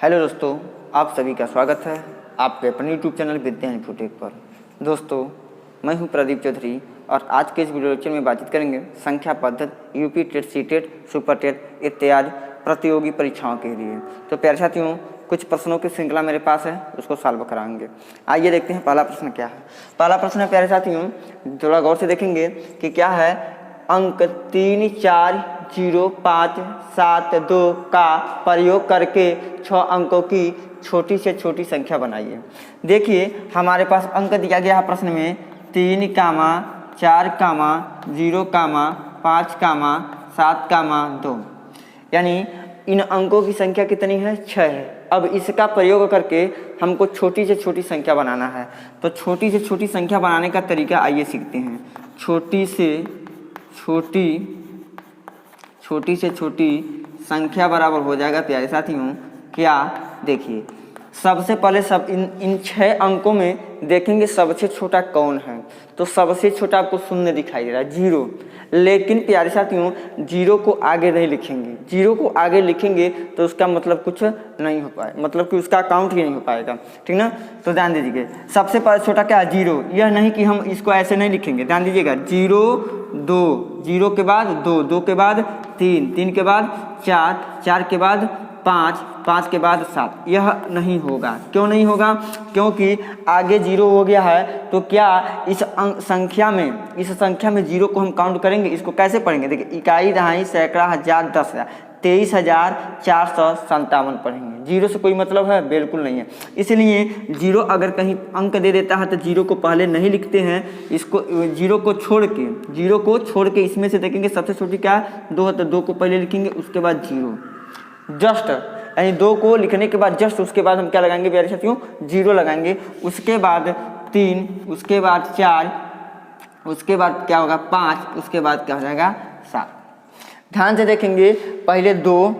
Hello दोस्तों, आप सभी का स्वागत है आपके अपने यूट्यूब चैनल विद्या इन्फोटेक पर। दोस्तों, मैं हूं प्रदीप चौधरी और आज के इस वीडियो लेक्चर में बातचीत करेंगे संख्या पद्धति UP TET, C TET, super TET इत्यादि प्रतियोगी परीक्षाओं के लिए। तो प्यारे साथियों, कुछ प्रश्नों की श्रृंखला मेरे पास है, उसको सॉल्व कराएंगे। आइए देखते हैं पहला प्रश्न क्या है। पहला प्रश्न है प्यारे साथियों, थोड़ा गौर से देखेंगे कि क्या है। अंक 3, 4, 0, 5, 7, 2 का प्रयोग करके 6 अंकों की छोटी से छोटी संख्या बनाइए। देखिए, हमारे पास अंक दिया गया है प्रश्न में 3, 4, 0, 5, 7, 2, यानी इन अंकों की संख्या कितनी है? 6 है। अब इसका प्रयोग करके हमको छोटी से छोटी संख्या बनाना है। तो छोटी से छोटी संख्या बनाने का तरीका आइए सीखते हैं। छोटी से छोटी संख्या बराबर हो जाएगा प्यारे साथियों क्या। देखिए, सबसे पहले इन 6 अंकों में देखेंगे सबसे छोटा कौन है। तो सबसे छोटा आपको शून्य दिखाई दे रहा है, 0। लेकिन प्यारे साथियों, 0 को आगे नहीं लिखेंगे। 0 को आगे लिखेंगे तो उसका मतलब कुछ नहीं हो पाएगा, मतलब कि उसका काउंट ही नहीं हो पाएगा, ठीक ना। तो ध्यान दीजिए, सबसे पहले छोटा क्या है? 0। यह नहीं कि हम इसको ऐसे नहीं लिखेंगे, ध्यान दीजिएगा। 0, 2, 0 के बाद 2, 2 के बाद 3, 3 के बाद 4, 4 के बाद 5, 5 के बाद 7। यह नहीं होगा। क्यों नहीं होगा? क्योंकि आगे 0 हो गया है। तो क्या इस संख्या में 0 को हम काउंट करेंगे? इसको कैसे पढ़ेंगे? देखिए, इकाई, दहाई, सैकड़ा, हजार, 10,000, 23,457 पढ़ेंगे। 0 से कोई मतलब है? बिल्कुल नहीं है। इसलिए 0 अगर कहीं अंक दे देता है तो 0 को पहले नहीं लिखते हैं। इसको 0 को छोड़ के इसमें से देखेंगे सबसे छोटी क्या है? 2 है। तो 2 को पहले लिखेंगे, उसके बाद 0, जस्ट, यानी 2 को लिखने के बाद जस्ट उसके बाद हम क्या लगाएंगे प्यारे साथियों? 0 लगाएंगे। उसके बाद 3, उसके बाद 4, उसके बाद क्या होगा? 5, उसके बाद क्या हो जाएगा? 7। ध्यान से देखेंगे, पहले 2,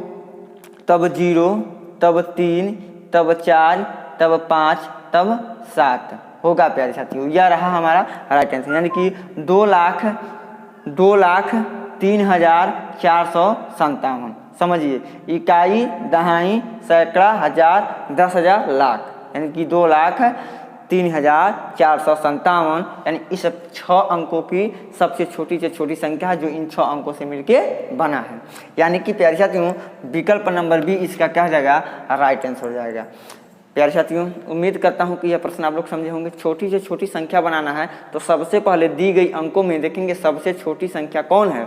तब 0, तब 3, तब 4, तब 5, तब 7 होगा प्यारे साथियों। यह रहा हमारा राइट आंसर, यानी कि 2,03,457। समझिए, इकाई, दहाई, सैकड़ा, हजार, 10,000, लाख, यानी कि 2,03,457, यानी इस 6 अंकों की सबसे छोटी से छोटी संख्या है जो इन 6 अंकों से मिलके बना है। यानी कि प्यारे साथियों, विकल्प नंबर बी इसका क्या हो जाएगा? राइट आंसर हो जाएगा। प्यारे साथियों, उम्मीद करता हूं कि यह प्रश्न आप लोग समझे होंगे। छोटी से छोटी संख्या बनाना है तो सबसे पहले दी गई अंकों में देखेंगे सबसे छोटी संख्या कौन है।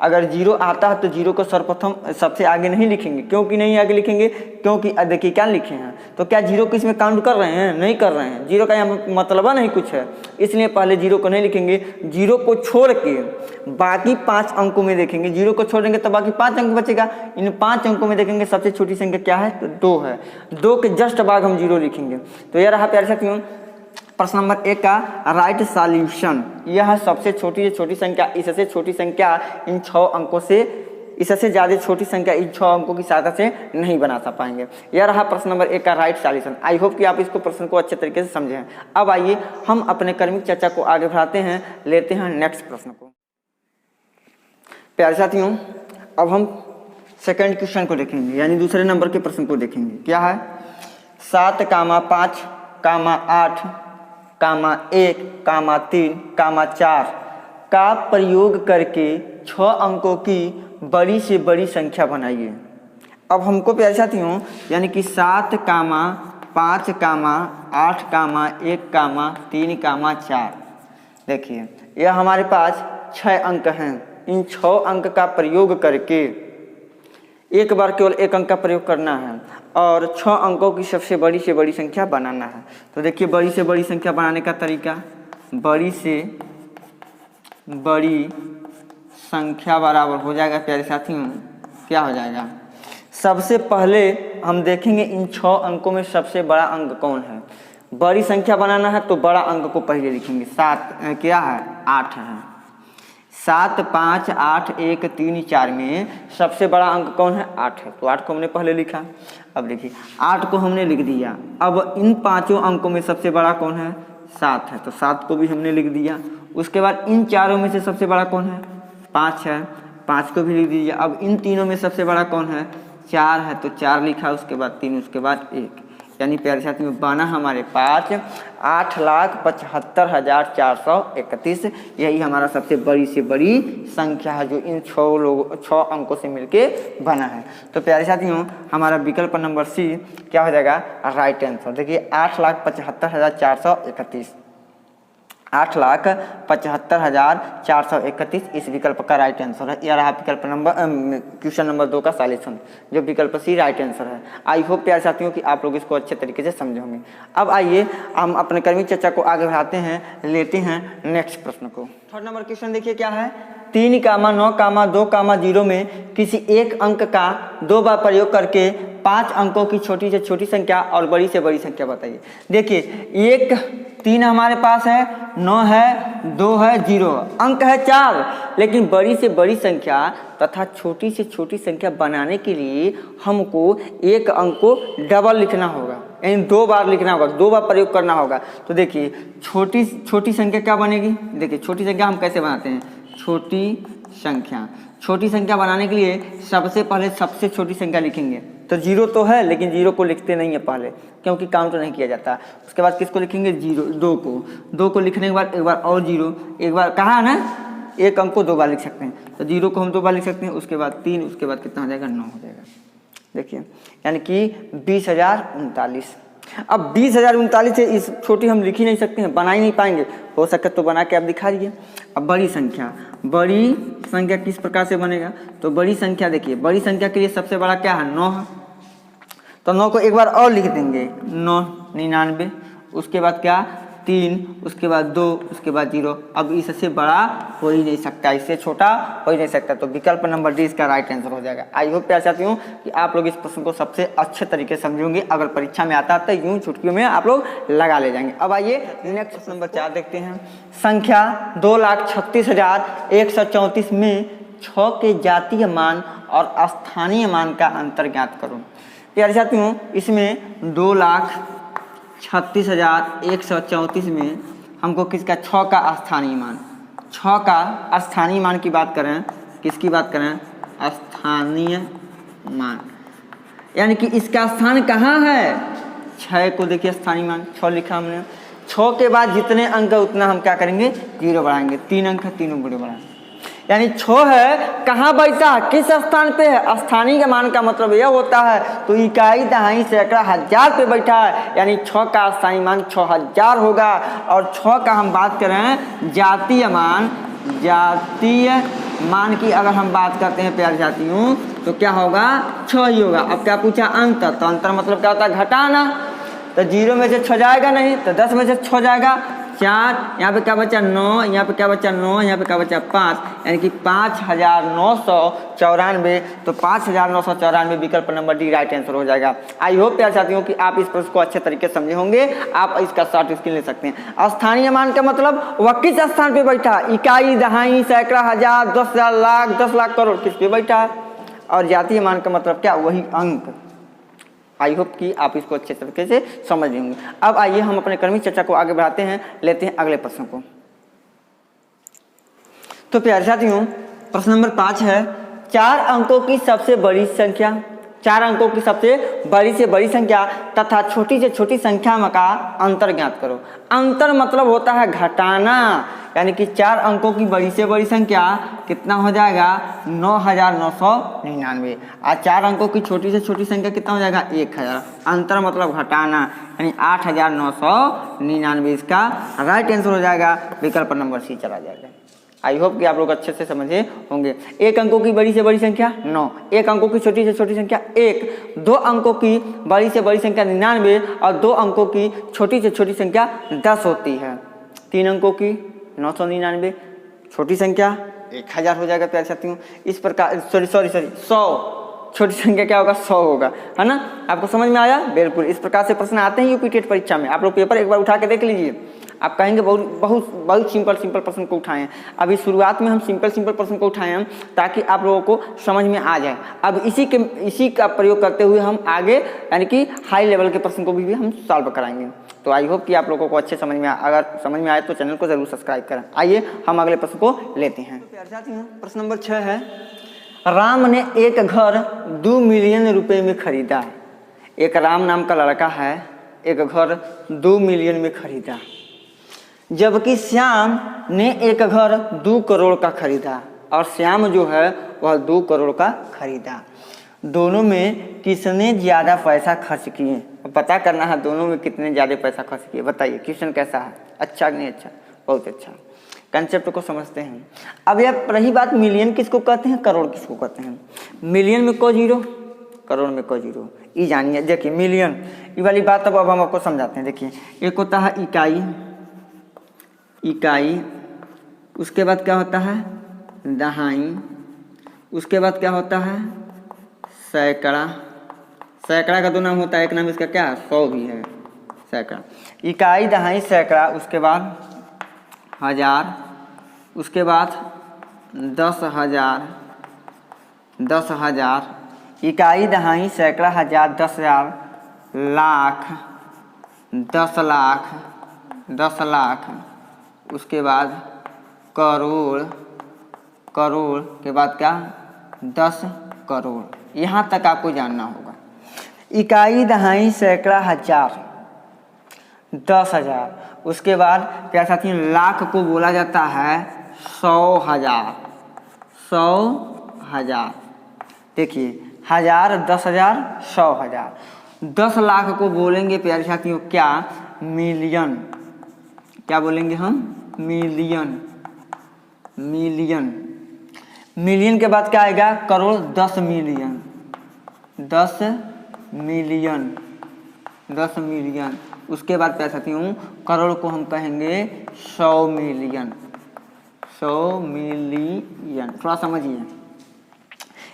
अगर 0 आता है तो 0 को सर्वप्रथम सबसे आगे नहीं लिखेंगे। क्योंकि नहीं आगे लिखेंगे? क्योंकि देखिए क्या लिखे हैं। तो क्या 0 को इसमें काउंट कर रहे हैं? नहीं कर रहे हैं। 0 का यहाँ मतलब नहीं कुछ है, इसलिए पहले 0 को नहीं लिखेंगे। 0 को छोड़ के बाकी 5 अंकों में देखेंगे। 0 को छोड़ेंगे तो बाकी 5 अंक बचेगा। इन 5 अंकों में देखेंगे सबसे छोटी संख्या क्या है? तो 2 है। 2 के जस्ट बाद हम 0 लिखेंगे। तो यह रहा प्यारे साथियों प्रश्न नंबर 1 का राइट सॉल्यूशन। यह सबसे छोटी से छोटी संख्या, इससे छोटी संख्या इन 6 अंकों से, इससे ज़्यादा छोटी संख्या इन 6 अंकों की सहायता से नहीं बना पाएंगे। यह रहा प्रश्न नंबर 1 का राइट सॉल्यूशन। आई होप कि आप इसको प्रश्न को अच्छे तरीके से समझे हैं। अब आइए हम अपने कर्मिक चर्चा को आगे बढ़ाते हैं, लेते हैं नेक्स्ट प्रश्न को। प्यारे साथियों, अब हम सेकेंड क्वेश्चन को देखेंगे, यानी दूसरे नंबर के प्रश्न को देखेंगे। क्या है? 7, 5, 8, 1, 3, 4 का प्रयोग करके 6 अंकों की बड़ी से बड़ी संख्या बनाइए। अब हमको प्यारे साथियों, यानी कि 7, 5, 8, 1, 3, 4, देखिए यह हमारे पास 6 अंक हैं। इन 6 अंक का प्रयोग करके एक बार केवल 1 अंक का प्रयोग करना है और 6 अंकों की सबसे बड़ी से बड़ी संख्या बनाना है। तो देखिए, बड़ी से बड़ी संख्या बनाने का तरीका, बड़ी से बड़ी संख्या बराबर हो जाएगा प्यारे साथियों, क्या हो जाएगा? सबसे पहले हम देखेंगे इन 6 अंकों में सबसे बड़ा अंक कौन है। बड़ी संख्या बनाना है तो बड़ा अंक को पहले लिखेंगे। 7 क्या है? 8 है। 7, 5, 8, 1, 3, 4 में सबसे बड़ा अंक कौन है? 8 है। तो 8 को हमने पहले लिखा। अब देखिए, 8 को हमने लिख दिया। अब इन 5 अंकों में सबसे बड़ा कौन है? 7 है। तो 7 को भी हमने लिख दिया। उसके बाद इन 4 में से सबसे बड़ा कौन है? 5 है। 5 को भी लिख दीजिए। अब इन तीनों में सबसे बड़ा कौन है? 4 है तो 4 लिखा, उसके बाद 3, उसके बाद 1, यानी प्यारे साथियों बना हमारे पास 8,75,431। यही हमारा सबसे बड़ी से बड़ी संख्या है जो इन 6 अंकों से मिलके बना है। तो प्यारे साथियों हमारा विकल्प नंबर सी क्या हो जाएगा, राइट आंसर। देखिए 8,75,431, 8,75,431 इस विकल्प का राइट आंसर है। यह रहा विकल्प नंबर क्वेश्चन नंबर 2 का सॉल्यूशन, जो विकल्प सी राइट आंसर है। आई होप प्यारे साथियों कि आप लोग इसको अच्छे तरीके से समझे होंगे। अब आइए हम अपने कर्मी चर्चा को आगे बढ़ाते हैं, लेते हैं नेक्स्ट प्रश्न को। थर्ड नंबर क्वेश्चन देखिए क्या है, 3,9,2,0 में किसी एक अंक का 2 बार प्रयोग करके 5 अंकों की छोटी से छोटी संख्या और बड़ी से बड़ी संख्या बताइए। देखिए 1 3 हमारे पास है, 9 है, 2 है, 0 अंक है 4, लेकिन बड़ी से बड़ी संख्या तथा छोटी से छोटी संख्या बनाने के लिए हमको एक अंक को डबल लिखना होगा, यानी 2 बार लिखना होगा, 2 बार प्रयोग करना होगा। तो देखिए छोटी संख्या क्या बनेगी, देखिए छोटी संख्या हम कैसे बनाते हैं, छोटी संख्या बनाने के लिए सबसे पहले सबसे छोटी संख्या लिखेंगे। तो 0 तो है लेकिन 0 को लिखते नहीं है पहले, क्योंकि काउंट नहीं किया जाता। उसके बाद किसको लिखेंगे, 2 को लिखने के बाद एक बार और 0, एक बार कहा ना एक अंक को 2 बार लिख सकते हैं, तो 0 को हम 2 बार लिख सकते हैं। उसके बाद 3, उसके बाद कितना हो जाएगा, 9 हो जाएगा। देखिए यानी कि 20,039। अब 20,039 से इस छोटी हम लिख ही नहीं सकते हैं, बना ही नहीं पाएंगे, हो सके तो बना के आप दिखा दीजिए। अब बड़ी संख्या किस प्रकार से बनेगा, तो बड़ी संख्या देखिए, बड़ी संख्या के लिए सबसे बड़ा क्या है, 9 है, तो 9 को एक बार और लिख देंगे, 9 99, उसके बाद क्या 3, उसके बाद 2, उसके बाद 0। अब इससे बड़ा हो ही नहीं सकता, इससे छोटा हो ही नहीं सकता, तो विकल्प नंबर डी इसका राइट आंसर हो जाएगा। आई होप प्यार चाहती हूँ कि आप लोग इस प्रश्न को सबसे अच्छे तरीके से समझेंगे। अगर परीक्षा में आता तो यूं चुटकियों में आप लोग लगा ले जाएंगे। अब आइए नेक्स्ट प्रश्न नंबर 4 देखते हैं। संख्या 2,36,134 में 6 के जातीय मान और स्थानीय मान का अंतर ज्ञात करो। प्यारे साथियों इसमें 2,36,134 में हमको किसका 6 का स्थानीय मान, 6 का स्थानीय मान की बात करें, किसकी बात करें, स्थानीय मान, यानी कि इसका स्थान कहाँ है, 6 को देखिए स्थानीय मान 6 लिखा हमने, 6 के बाद जितने अंक उतना हम क्या करेंगे 0 बढ़ाएंगे, 3 अंक है तीनों 0 बढ़ाएंगे, यानी 6 है कहाँ बैठा है, किस स्थान पे है, स्थानीय के मान का मतलब यह होता है तो इकाई दहाई सैकड़ा हजार पे बैठा है, यानी 6 का स्थानीय मान 6000 होगा। और 6 का हम बात करें जातीय मान की अगर हम बात करते हैं प्यारे साथियों तो क्या होगा 6 ही होगा। अब क्या पूछा अंतर, तो अंतर मतलब क्या होता है घटाना, तो 0 में से 6 जाएगा नहीं, तो 10 में से 6 जाएगा 4, यहाँ पे क्या बचा 9, यहाँ पे क्या बचा 9, यहाँ पे क्या बचा 5, यानी कि 5,994। तो 5,994 विकल्प नंबर डी राइट आंसर हो जाएगा। आई होप प्यारे साथियों कि आप इस प्रश्न को अच्छे तरीके से समझे होंगे। आप इसका शॉर्ट स्क्रीन ले सकते हैं। स्थानीय मान का मतलब वह किस स्थान पे बैठा, इकाई दहाई सैकड़ा हजार 10,000 लाख 10 लाख करोड़ किस पे बैठा है। और जातीय मान का मतलब क्या, वही अंक। आई होप कि आप इसको अच्छे तरीके से समझ लेंगे। अब आइए हम अपने कर्मी चर्चा को आगे बढ़ाते हैं, लेते हैं अगले प्रश्न को। तो प्यारे साथियों प्रश्न नंबर 5 है, 4 अंकों की सबसे बड़ी संख्या, 4 अंकों की सबसे बड़ी से बड़ी संख्या तथा छोटी से छोटी संख्या का अंतर ज्ञात करो। अंतर मतलब होता है घटाना, यानी कि 4 अंकों की बड़ी से बड़ी संख्या कितना हो जाएगा 9,999, और 4 अंकों की छोटी से छोटी संख्या कितना हो जाएगा 1,000। अंतर मतलब घटाना, यानी 8,999 इसका राइट आंसर हो जाएगा। विकल्प नंबर सी चला जाएगा। आई होप कि आप लोग अच्छे से समझे होंगे। 1 अंकों की बड़ी से बड़ी संख्या 9, 1 अंकों की छोटी से छोटी संख्या 1, 2 अंकों की बड़ी से बड़ी संख्या 99 और 2 अंकों की छोटी से छोटी संख्या 10 होती है। 3 अंकों की 999, छोटी संख्या 1,000 हो जाएगा प्यारे साथियों। इस प्रकार सॉरी 100, छोटी संख्या क्या होगा 100 होगा, है ना। आपको समझ में आया, बिल्कुल। इस प्रकार से प्रश्न आते हैं यूपी टेट परीक्षा में। आप लोग पेपर एक बार उठा के देख लीजिए, आप कहेंगे बहुत सिंपल प्रश्न को उठाएं। अभी शुरुआत में हम सिंपल प्रश्न को उठाए हैं ताकि आप लोगों को समझ में आ जाए। अब इसी का प्रयोग करते हुए हम आगे यानी कि हाई लेवल के प्रश्न को भी हम सॉल्व कराएंगे। तो आई होप कि आप लोगों को अच्छे समझ में अगर समझ में आए तो चैनल को जरूर सब्सक्राइब करें। आइए हम अगले प्रश्न को लेते हैं। प्रश्न नंबर 6 है, राम ने एक घर 2 मिलियन रुपए में खरीदा। एक राम नाम का लड़का है, एक घर 2 मिलियन में खरीदा, जबकि श्याम ने एक घर 2 करोड़ का खरीदा और श्याम जो है वह 2 करोड़ का खरीदा। दोनों में किसने ज़्यादा पैसा खर्च किए? पता करना है दोनों में कितने ज़्यादा पैसा खर्च किए। बताइए क्वेश्चन कैसा है, अच्छा कि नहीं अच्छा? बहुत अच्छा। कंसेप्ट को समझते हैं। अब यह रही बात मिलियन किसको कहते हैं, करोड़ किसको कहते हैं। मिलियन में को जीरो, करोड़ में को जीरो, ये जानिए। देखिए मिलियन ये वाली बात अब हम आपको समझाते हैं। देखिए एक होता है इकाई, इकाई, उसके बाद क्या होता है दहाई, उसके बाद क्या होता है सैकड़ा। सैकड़ा का 2 नाम होता है, एक नाम इसका क्या है 100 भी है, सैकड़ा। इकाई दहाई सैकड़ा, उसके बाद हजार, उसके बाद 10,000, 10,000, इकाई दहाई सैकड़ा हजार 10,000, लाख, 10 लाख, 10 लाख, उसके बाद करोड़, करोड़ के बाद क्या 10 करोड़। यहाँ तक आपको जानना होगा। इकाई दहाई सैकड़ा हजार 10,000, उसके बाद क्या साथी लाख को बोला जाता है 100,000, 100,000। देखिए 1000, 10,000, 100,000। 10 लाख को बोलेंगे प्यारे साथियों क्या मिलियन, क्या बोलेंगे हम मिलियन, मिलियन। मिलियन के बाद क्या आएगा करोड़, 10 मिलियन, 10 मिलियन, 10 मिलियन। उसके बाद क्या कहती हूँ करोड़ को हम कहेंगे 100 मिलियन, 100 मिलियन। थोड़ा समझिए,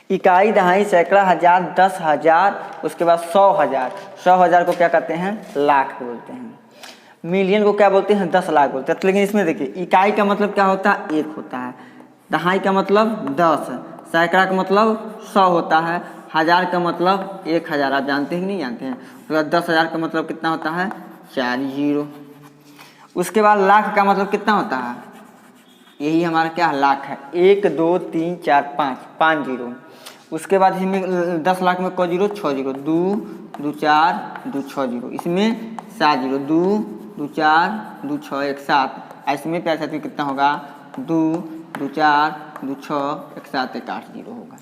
इकाई दहाई सैकड़ा हजार 10,000, उसके बाद 100,000, 100,000 को क्या कहते हैं लाख बोलते हैं। मिलियन को क्या बोलते हैं 10 लाख बोलते हैं। तो लेकिन इसमें देखिए इकाई का मतलब क्या होता है 1 होता है, दहाई का मतलब 10, सैकड़ा का मतलब 100 होता है, हजार का मतलब 1,000। आप जानते हैं कि नहीं जानते हैं? उसके बाद 10,000 का मतलब कितना होता है 4 जीरो। उसके बाद लाख का मतलब कितना होता है, यही हमारा क्या लाख है, 1 2 3 4 5, 5 जीरो। उसके बाद इसमें 10 लाख में को जीरो 6 जीरो, 2 2 4 2 6 जीरो, इसमें 7 जीरो, 2 2 4 2 6 1 7। इसमें प्यार साथ में कितना होगा 2 2 4 2 6 1 7 1 8 जीरो होगा।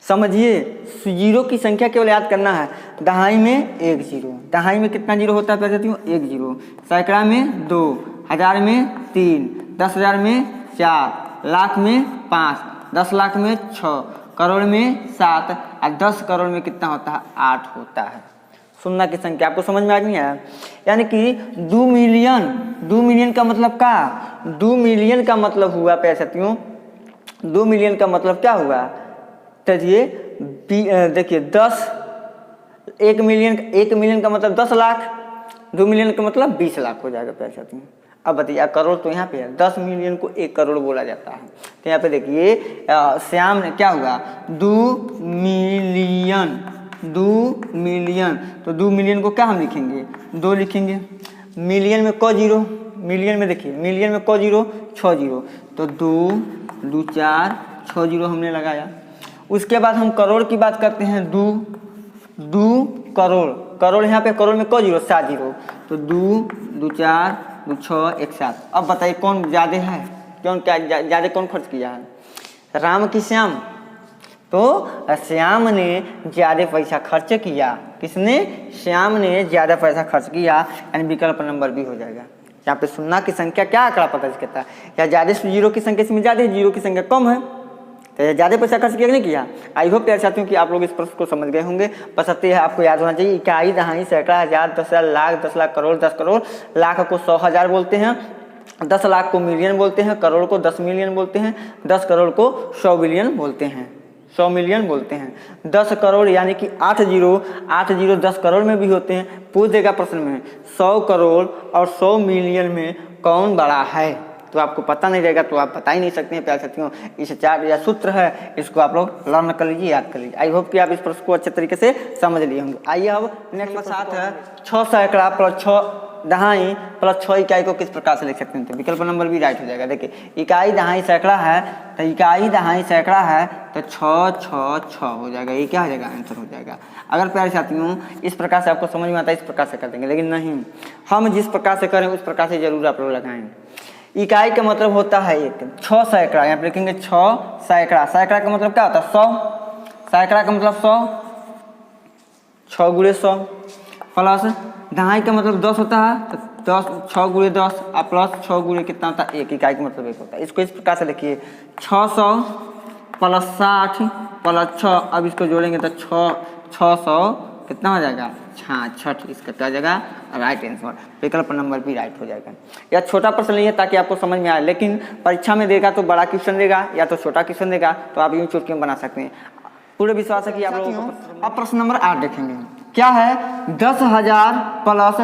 समझिए जीरो की संख्या केवल याद करना है। दहाई में 1 जीरो, दहाई में कितना जीरो होता है प्यार साथियों 1 जीरो, सैकड़ा में 2, हजार में 3, 10,000 में 4, लाख में 5, 10 लाख में 6, करोड़ में 7 और 10 करोड़ में कितना होता है 8 होता है। सुनना की संख्या आपको समझ में आ गई है। यानी कि 2 मिलियन, 2 मिलियन का मतलब क्या, 2 मिलियन का मतलब हुआ प्यारे साथियों, 2 मिलियन का मतलब क्या हुआ चलिए देखिए 10, 1 मिलियन, 1 मिलियन का मतलब 10 लाख, 2 मिलियन का मतलब 20 लाख हो जाएगा प्यारे साथियों। अब बताइए करोड़ तो यहाँ पे है, 10 मिलियन को 1 करोड़ बोला जाता है। तो यहाँ पे देखिए श्याम ने क्या हुआ 2 मिलियन, 2 मिलियन, तो 2 मिलियन को क्या हम लिखेंगे 2 लिखेंगे। मिलियन में को जीरो, मिलियन में देखिए मिलियन में को जीरो 6 जीरो, तो 2 2 4 6 जीरो हमने लगाया। उसके बाद हम करोड़ की बात करते हैं, 2 करोड़, करोड़ यहाँ पे करोड़ में को जीरो 7 जीरो, तो 2 2 4 2 6 1 7। अब बताइए कौन ज़्यादा है, कौन क्या ज़्यादा कौन खर्च किया है, राम की श्याम? तो श्याम ने ज़्यादा पैसा खर्च किया। किसने? श्याम ने ज़्यादा पैसा खर्च किया, यानी विकल्प नंबर बी हो जाएगा। यहाँ पे शून्य की संख्या क्या आंकड़ा पता चलता है, या ज़्यादा जीरो की संख्या इसमें ज़्यादा है, जीरो की संख्या कम है, तो ज़्यादा पैसा खर्च किया नहीं किया। आई होप प्यारे साथियों कि आप लोग इस प्रश्न को समझ गए होंगे। बस है आपको याद होना चाहिए इकाई दहाई सैकड़ा हजार 10,000 लाख, 10 लाख करोड़, 10 करोड़, लाख को 100,000 बोलते हैं, 10 लाख को मिलियन बोलते हैं, करोड़ को 10 मिलियन बोलते हैं, 10 करोड़ को 100 बिलियन बोलते हैं, 100 मिलियन बोलते हैं। 10 करोड़ यानी कि 8 जीरो, 8 जीरो 10 करोड़ में भी होते हैं। पूछ देगा प्रश्न में 100 करोड़ और 100 मिलियन में कौन बड़ा है, तो आपको पता नहीं रहेगा तो आप बता ही नहीं सकते हैं प्यारे साथियों। इस चार्ट या सूत्र है, इसको आप लोग लर्न कर लीजिए, याद कर लीजिए। आई होप कि आप इस प्रश्न को अच्छे तरीके से समझ लिए होंगे। आइए अब नेक्स्ट नंबर 7 है 6 सैकड़ा प्लस दहाई प्लस 6 इकाई को किस प्रकार से लिख सकते हैं? तो विकल्प नंबर बी राइट हो जाएगा। देखिए इकाई दहाई सैकड़ा है, तो इकाई दहाई सैकड़ा है तो 6 6 6 हो जाएगा। ये क्या हो जाएगा? आंसर हो जाएगा। अगर प्यारे साथियों इस प्रकार से आपको समझ में आता है इस प्रकार से कर देंगे, लेकिन नहीं, हम जिस प्रकार से करें उस प्रकार से जरूर आप लोग लगाएं। इकाई का मतलब होता है एक, 6 सैकड़ा, यहाँ पे लिखेंगे 6 सैकड़ा। सैकड़ा का मतलब क्या होता है? 100। सैकड़ा का मतलब 100, 6 गुणे 100 प्लस दहाई का मतलब 10 होता है, तो 10 6 गुणे 10 और प्लस 6 गुणे कितना होता है? 1। इकाई का मतलब 1 होता है। इसको इस प्रकार से लिखिए 600 प्लस 60 प्लस 6, अब इसको जोड़ेंगे तो 600 कितना हो जाएगा? 66। इसका क्या हो जाएगा? Right answer. विकल्प नंबर भी राइट हो जाएगा। यह छोटा प्रश्न नहीं है ताकि आपको समझ में आए, लेकिन परीक्षा में देगा तो बड़ा क्वेश्चन देगा या तो छोटा क्वेश्चन देगा, तो आप यूँ चुटकी में बना सकते हैं। पूरे विश्वास है कि आप लोगों को। अब प्रश्न नंबर 8 देखेंगे, क्या है? 10,000 प्लस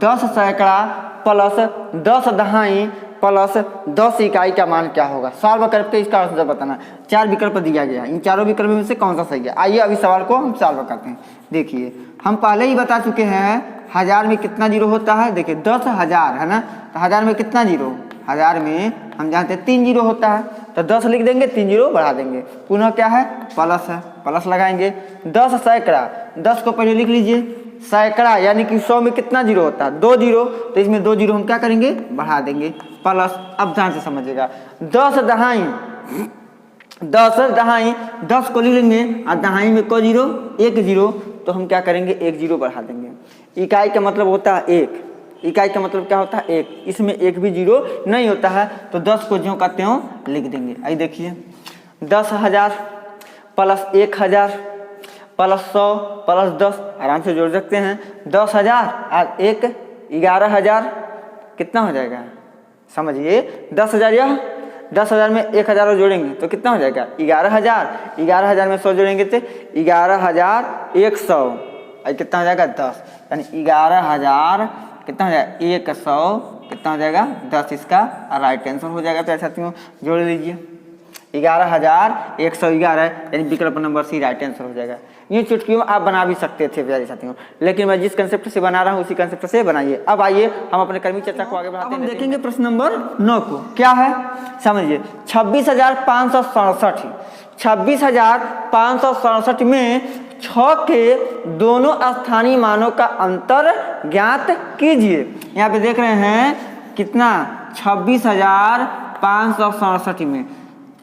10 सैकड़ा प्लस 10 दहाई प्लस 10 इकाई का मान क्या होगा? सॉल्व करके इसका आंसर बताना। 4 विकल्प दिया गया, इन चारों विकल्प में से कौन सा सही है? आइए अभी सवाल को हम सॉल्व करते हैं। देखिए हम पहले ही बता चुके हैं 1000 में कितना जीरो होता है। देखिए 10,000 है ना, तो 1000 में कितना जीरो? 1000 में हम जानते हैं 3 जीरो होता है, तो 10 लिख देंगे, 3 जीरो बढ़ा देंगे। पुनः क्या है? प्लस है, प्लस लगाएंगे। 10 सैकड़ा, 10 को पहले लिख लीजिए। सैकड़ा यानी कि 100 में कितना जीरो होता है? 2 जीरो, तो इसमें 2 जीरो हम क्या करेंगे? बढ़ा देंगे। प्लस, अब ध्यान से समझिएगा, 10 दहाई, 10 दहाई, 10 को लिख लेंगे और दहाई में को जीरो? 1 जीरो, तो हम क्या करेंगे? 1 जीरो बढ़ा देंगे। इकाई का मतलब होता है 1, इकाई का मतलब क्या होता है? 1, इसमें 1 भी जीरो नहीं होता है, तो 10 को ज्यों का त्यों लिख देंगे। आई देखिए 10,000 प्लस 1,000 प्लस 100 प्लस 10, आराम से जोड़ सकते हैं। 10,000 और 1 11,000 कितना हो जाएगा? समझिए 10,000, यह 10,000 में 1,000 और जोड़ेंगे तो कितना हो जाएगा? 11,000। 11,000 में 100 जोड़ेंगे तो 11,100, और कितना हो जाएगा? 10। यानी 11,000 कितना हो जाएगा? 100 कितना हो जाएगा? 10। इसका राइट आंसर हो जाएगा। तो साथियों जोड़ लीजिए 11,111, यानी विकल्प नंबर सी राइट आंसर हो जाएगा। ये चुटकियों में आप बना भी सकते थे प्यारे साथियों, लेकिन मैं जिस कंसेप्ट से बना रहा हूँ उसी कंसेप्ट से बनाइए। अब आइए हम अपने कर्मी चर्चा को आगे बढ़ाते हैं। हम देखेंगे प्रश्न नंबर 9 को, क्या है? समझिए 26,567, 26,567 में 6 के दोनों स्थानीय मानों का अंतर ज्ञात कीजिए। यहाँ पे देख रहे हैं कितना? 26,567 में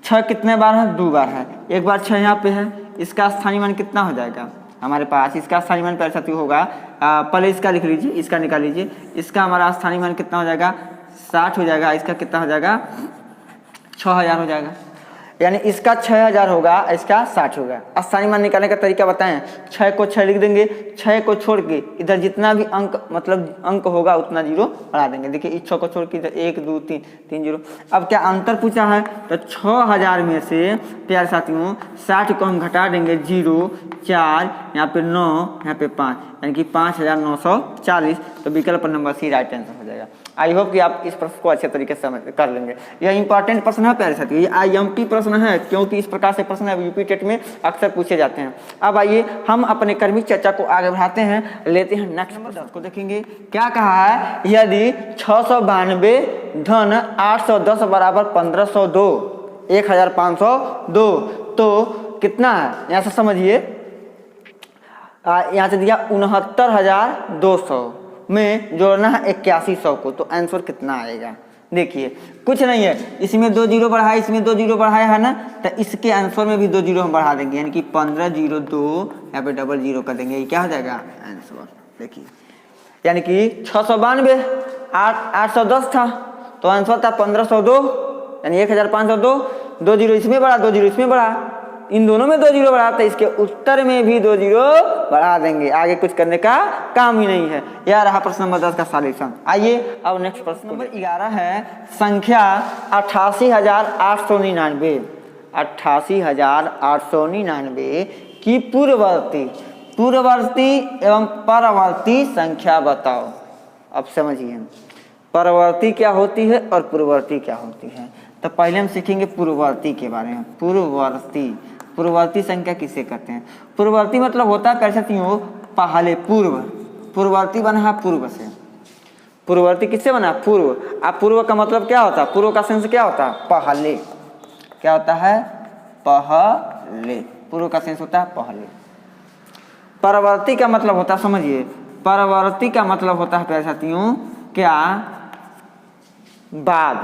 6 कितने बार है? 2 बार है। एक बार 6 यहाँ पे है, इसका स्थानीय मान कितना हो जाएगा हमारे पास? इसका स्थानीय मान पहले साथी होगा, पहले इसका लिख लीजिए, इसका निकाल लीजिए। इसका हमारा स्थानीय मान कितना हो जाएगा? 60 हो जाएगा। इसका कितना हो जाएगा? 6,000 हो जाएगा। यानी इसका 6,000 होगा, इसका 60 होगा। स्थानीय मान निकालने का तरीका बताएं। 6 को 6 लिख देंगे, 6 को छोड़ के इधर जितना भी अंक मतलब अंक होगा उतना जीरो बढ़ा देंगे। देखिए इस 6 को छोड़ के इधर 1 2 3 3 जीरो। अब क्या अंतर पूछा है? तो 6,000 में से प्यारे साथियों 60 को हम घटा देंगे, 0 4, यहाँ पे 9, यहाँ पे 5, यानी कि 5,940। तो विकल्प नंबर सी राइट आंसर हो जाएगा। आई होप कि आप इस प्रश्न को अच्छे तरीके से समझ कर लेंगे। यह इंपॉर्टेंट प्रश्न है प्यारे साथियों, ये IMP प्रश्न है, क्योंकि इस प्रकार से प्रश्न यूपी टेट में अक्सर पूछे जाते हैं। अब आइए हम अपने कर्मी चर्चा को आगे बढ़ाते हैं, लेते हैं नेक्स्ट नंबर 10 को। देखेंगे क्या कहा है? यदि 692 धन 810 बराबर 1502, 1502, तो कितना है? यहाँ से समझिए, यहाँ से दिया 69,200 में जोड़ना है 8100 को, तो आंसर कितना आएगा? देखिए कुछ नहीं है, इसमें 2 जीरो बढ़ाए, इसमें 2 जीरो बढ़ाया है ना, तो इसके आंसर में भी 2 जीरो हम बढ़ा देंगे, यानी कि 1502, यहाँ पे डबल जीरो कर देंगे। ये क्या हो जाएगा? आंसर। देखिए यानी कि 692 810 था, तो आंसर था 1502, यानी 1502। 2 जीरो इसमें बढ़ा, 2 जीरो इसमें बढ़ा, इन दोनों में 2 जीरो बढ़ा, तो इसके उत्तर में भी 2 जीरो बढ़ा देंगे। आगे कुछ करने का काम ही नहीं है। यह रहा प्रश्न नंबर 10 का सॉल्यूशन। आइए अब नेक्स्ट प्रश्न नंबर 11 है, संख्या 88,899, 88,899 की पूर्ववर्ती एवं परवर्ती संख्या बताओ। अब समझिए परवर्ती क्या होती है और पूर्ववर्ती क्या होती है। तो पहले हम सीखेंगे पूर्ववर्ती के बारे में। पूर्ववर्ती संख्या किसे कहते हैं? पूर्ववर्ती मतलब होता है कैसे साथियों? पहले पूर्व, पूर्ववर्ती बना है पूर्व से। पूर्ववर्ती किससे बना? पूर्व। अब पूर्व का मतलब क्या होता है? पूर्व का सेंस क्या होता है? पहले। क्या होता है? पहले। पूर्व का सेंस होता है पहले। परवर्ती का मतलब होता है, समझिए, परवर्ती का मतलब होता है प्यारे साथियों क्या? बाद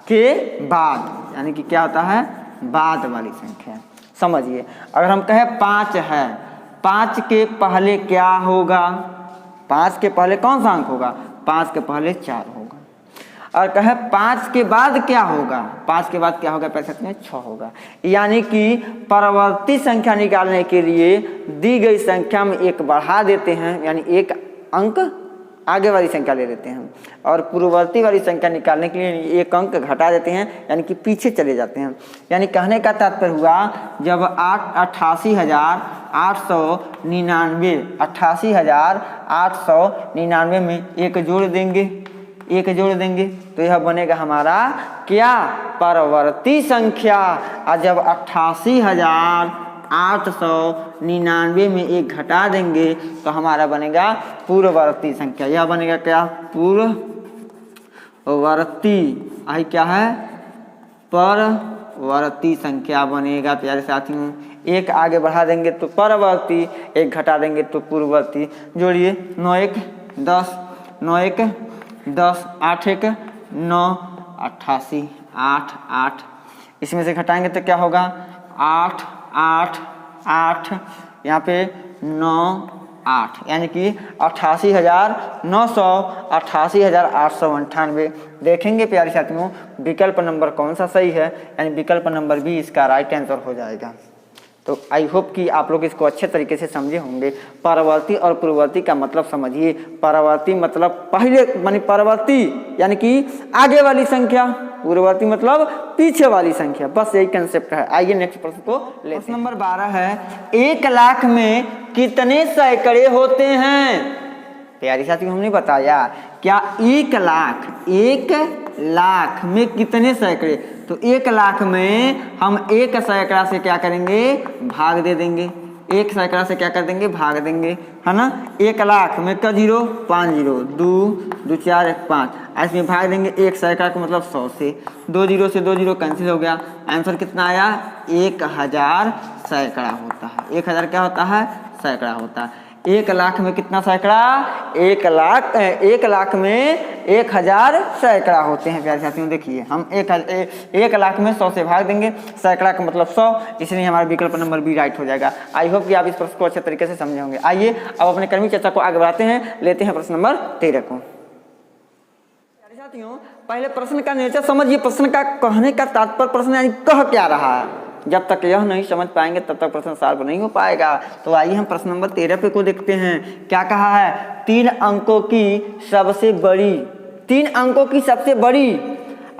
के बाद, यानी कि क्या होता है? बाद वाली संख्या। समझिए, अगर हम कहें 5 है, 5 के पहले क्या होगा? 5 के पहले कौन सा अंक होगा? 5 के पहले 4 होगा। और कहे 5 के बाद क्या होगा? 5 के बाद क्या होगा? पैसे में 6 होगा। यानी कि परवर्ती संख्या निकालने के लिए दी गई संख्या में एक बढ़ा देते हैं, यानी एक अंक आगे वाली संख्या ले लेते हैं, और पूर्ववर्ती वाली संख्या निकालने के लिए एक अंक घटा देते हैं, यानी कि पीछे चले जाते हैं। यानी कहने का तात्पर्य हुआ, जब 88,899 में एक जोड़ देंगे तो यह बनेगा हमारा क्या? परवर्ती संख्या। और जब 88,899 में एक घटा देंगे तो हमारा बनेगा पूर्ववर्ती संख्या। यह बनेगा क्या? पूर्ववर्ती। आई क्या है? परवर्ती संख्या बनेगा प्यारे साथियों। एक आगे बढ़ा देंगे तो परवर्ती, एक घटा देंगे तो पूर्ववर्ती। जोड़िए, 9 1 10, 9 1 10, 8 1 9, 88, 8 8। इसमें से घटाएंगे तो क्या होगा? 8 8 8, यहाँ पे 9 8, यानी कि 88,900, 88,898। देखेंगे प्यारे साथियों विकल्प नंबर कौन सा सही है, यानी विकल्प नंबर बी इसका राइट आंसर हो जाएगा। तो आई होप कि आप लोग इसको अच्छे तरीके से समझे होंगे। परवर्ती और पूर्ववर्ती का मतलब समझिए। परवर्ती मतलब पहले, मानी परवर्ती यानी कि आगे वाली संख्या, पूर्ववर्ती मतलब पीछे वाली संख्या, बस यही कंसेप्ट है। आइए नेक्स्ट प्रश्न को लेते हैं। प्रश्न नंबर 12 है, 1 लाख में कितने सैकड़े होते हैं? प्यारे साथियों हमने बताया क्या? 1 लाख में कितने सैकड़े? तो 1 लाख में हम 1 सैकड़ा से क्या करेंगे? भाग दे देंगे। 1 सैकड़ा से क्या कर देंगे? भाग देंगे, है ना। 1 लाख में का 0 5 0, 2 2 4 1 5, ऐसे में भाग देंगे। 1 सैकड़ा का मतलब 100 से, 2 0 से 2 0 कैंसिल हो गया। आंसर कितना आया? 1000 सैकड़ा होता है। 1000 क्या होता है? सैकड़ा होता है। 1 लाख में कितना सैकड़ा? 1 लाख में 1000 सैकड़ा होते हैं प्यारे साथियों। देखिए हम 1 लाख में 100 से भाग देंगे, सैकड़ा का मतलब 100, इसलिए हमारा विकल्प नंबर बी राइट हो जाएगा। आई होप कि आप इस प्रश्न को अच्छे तरीके से समझे होंगे। आइए अब अपने कर्मी चर्चा को आगे बढ़ाते हैं, लेते हैं प्रश्न नंबर 13 को। प्यारे साथियों पहले प्रश्न का नेचर समझिए। प्रश्न का कहने का तात्पर्य, प्रश्न यानी कह क्या रहा है। जब तक यह नहीं समझ पाएंगे तब तक प्रश्न सॉल्व नहीं हो पाएगा। तो आइए हम प्रश्न नंबर 13 पे को देखते हैं। क्या कहा है? 3 अंकों की सबसे बड़ी, 3 अंकों की सबसे बड़ी,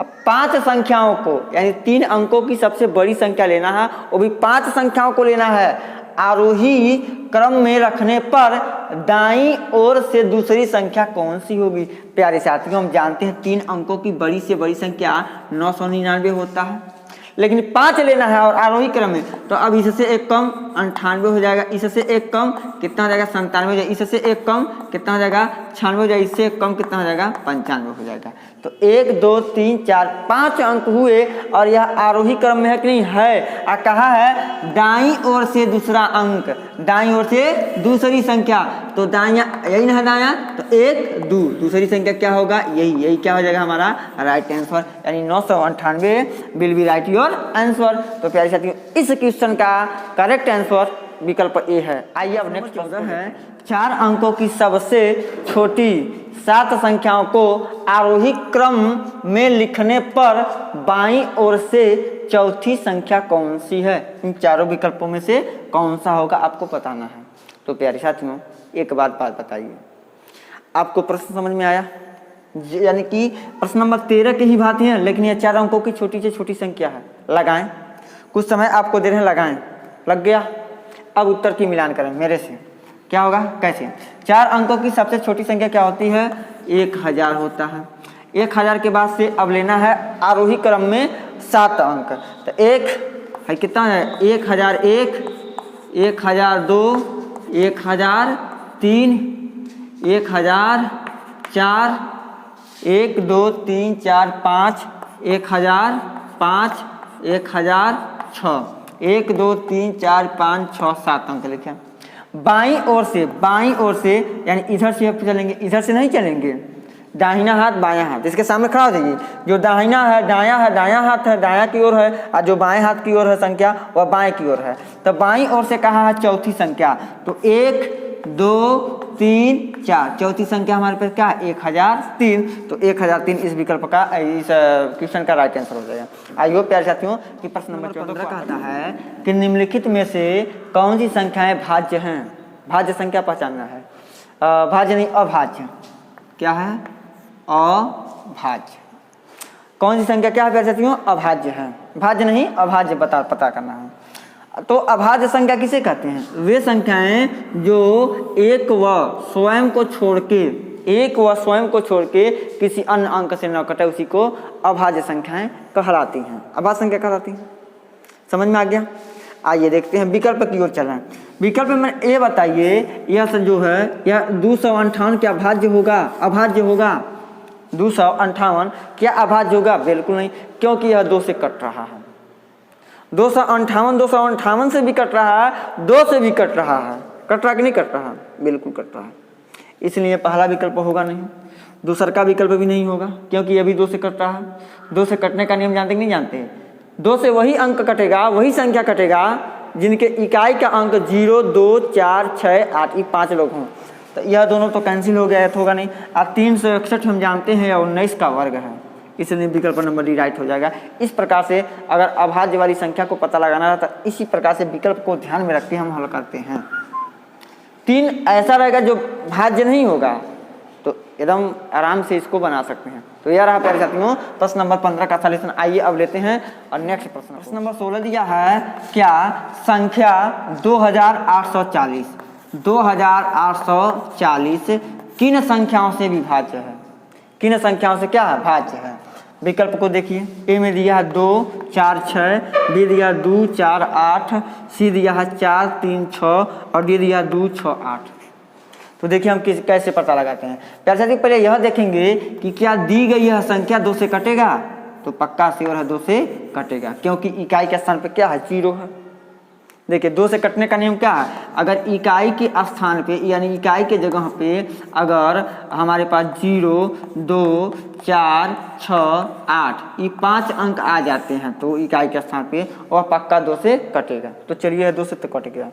अब 5 संख्याओं को, यानी 3 अंकों की सबसे बड़ी संख्या लेना है, वो भी 5 संख्याओं को लेना है। आरोही क्रम में रखने पर दाईं ओर से दूसरी संख्या कौन सी होगी? प्यारे साथियों हम जानते हैं 3 अंकों की बड़ी से बड़ी संख्या 999 होता है, लेकिन 5 लेना है और आरोही क्रम में, तो अब इससे एक कम 98 हो जाएगा, इससे एक कम कितना हो जाएगा? 97 हो जाएगा, इससे एक कम कितना हो जाएगा? 96 हो जाएगा, इससे एक कम कितना हो जाएगा? 95 हो जाएगा। तो 1 2 3 4 5 अंक हुए और यह आरोही क्रम में है कि नहीं? है। और कहा है दाईं ओर से दूसरा अंक, दाईं ओर से दूसरी संख्या, तो दायां यही ना है दायां, तो 1 2 दूसरी संख्या क्या होगा? यही क्या हो जाएगा हमारा राइट आंसर, यानी 998 will be right your answer. तो प्यारे साथियों इस क्वेश्चन का करेक्ट आंसर विकल्प ए है। आइए अब नेक्स्ट क्वेश्चन है, 4 अंकों की सबसे छोटी 7 संख्याओं को आरोही क्रम में लिखने पर बाईं ओर से चौथी संख्या कौन सी है? इन चारों विकल्पों में से कौन सा होगा आपको बताना है। तो प्यारे साथियों एक बात बताइए, आपको प्रश्न समझ में आया? यानी कि प्रश्न नंबर 13 के ही भांति है, लेकिन ये 4 अंकों की छोटी से छोटी संख्या है। लगाएं, कुछ समय आपको दे रहे हैं, लगाएं। लग गया? अब उत्तर की मिलान करें मेरे से। क्या होगा? कैसे? 4 अंकों की सबसे छोटी संख्या क्या होती है? 1000 होता है। 1000 के बाद से अब लेना है आरोही क्रम में 7 अंक, तो 1 है कितना है? 1001, 1002, 1003, 1004, 1 2 3 4 5 1000 5 1000 6 1 2 3 4 5 6 7 अंक लिखे। बाईं ओर से यानी इधर से चलेंगे, इधर से नहीं चलेंगे, दाहिना हाथ बायां हाथ इसके सामने खड़ा हो जाइए। जो दाहिना है दायां है, दायां हाथ है दायां की ओर है, और जो बाएं हाथ की ओर है संख्या वह बाएं की ओर है। तो बाईं ओर से कहा है चौथी संख्या, तो 1 2 3 4 चौथी संख्या हमारे पास क्या है 1003। तो 1003 इस विकल्प का इस क्वेश्चन का राइट आंसर हो जाएगा। आई होप प्यारे साथियों कि प्रश्न नंबर 14 कहता है कि निम्नलिखित में से कौन सी संख्याएं भाज्य हैं। भाज्य संख्या पहचानना है, भाज्य नहीं अभाज्य। क्या है अभाज्य। कौन सी संख्या क्या है प्यारे साथियों अभाज्य है, भाज्य नहीं अभाज्य पता करना है। तो अभाज्य संख्या किसे कहते हैं, वे संख्याएं जो एक व स्वयं को छोड़ के किसी अन्य अंक से न कटे उसी को अभाज्य संख्याएं कहलाती हैं, अभाज्य संख्या कहलाती हैं। समझ में आ गया। आइए देखते हैं विकल्प की ओर चलें। विकल्प में ये बताइए यह जो है यह 258 क्या भाज्य होगा अभाज्य होगा। 258 क्या अभाज्य होगा, बिल्कुल नहीं, क्योंकि यह 2 से कट रहा है। 258 से भी कट रहा है, 2 से भी कट रहा है। कट रहा कि नहीं कट रहा, बिल्कुल कट रहा है, इसलिए पहला विकल्प होगा नहीं। दूसरा का विकल्प भी नहीं होगा क्योंकि यह भी 2 से कट रहा है। 2 से कटने का नियम जानते कि नहीं जानते। 2 से वही अंक कटेगा, वही संख्या कटेगा जिनके इकाई का अंक 0 2 4 6 8 ये 5 लोग हों। तो यह दोनों तो कैंसिल हो गया, तो होगा नहीं। और 361 हम जानते हैं 19 का वर्ग है, इसलिए विकल्प नंबर डी राइट हो जाएगा। इस प्रकार से अगर अभाज्य वाली संख्या को पता लगाना है तो इसी प्रकार से विकल्प को ध्यान में रखते हम हल करते हैं। 3 ऐसा रहेगा जो भाज्य नहीं होगा, तो एकदम आराम से इसको बना सकते हैं। तो यह रहा प्यारे साथियों प्रश्न नंबर 15 का सॉल्यूशन। आइए अब लेते हैं और नेक्स्ट प्रश्न नंबर 16 दिया है क्या संख्या 2840 किन संख्याओं से विभाज्य है। किन संख्याओं से क्या है भाज्य है। विकल्प को देखिए, ए में दिया है 2 4 6, बी दिया 2 4 8, सी दिया है 4 3 6 और डी दिया 2 6 8। तो देखिए हम कैसे पता लगाते हैं। प्यारे साथियों पहले यह देखेंगे कि क्या दी गई यह संख्या 2 से कटेगा, तो पक्का श्योर है 2 से कटेगा, क्योंकि इकाई के स्थान पे क्या है 0 है। देखिए 2 से कटने का नियम क्या है, अगर इकाई के स्थान पे यानी इकाई के जगह पे अगर हमारे पास 0 2 4 6 8 ये 5 अंक आ जाते हैं तो इकाई के स्थान पे और पक्का 2 से कटेगा। तो चलिए 2 से तो कट गया।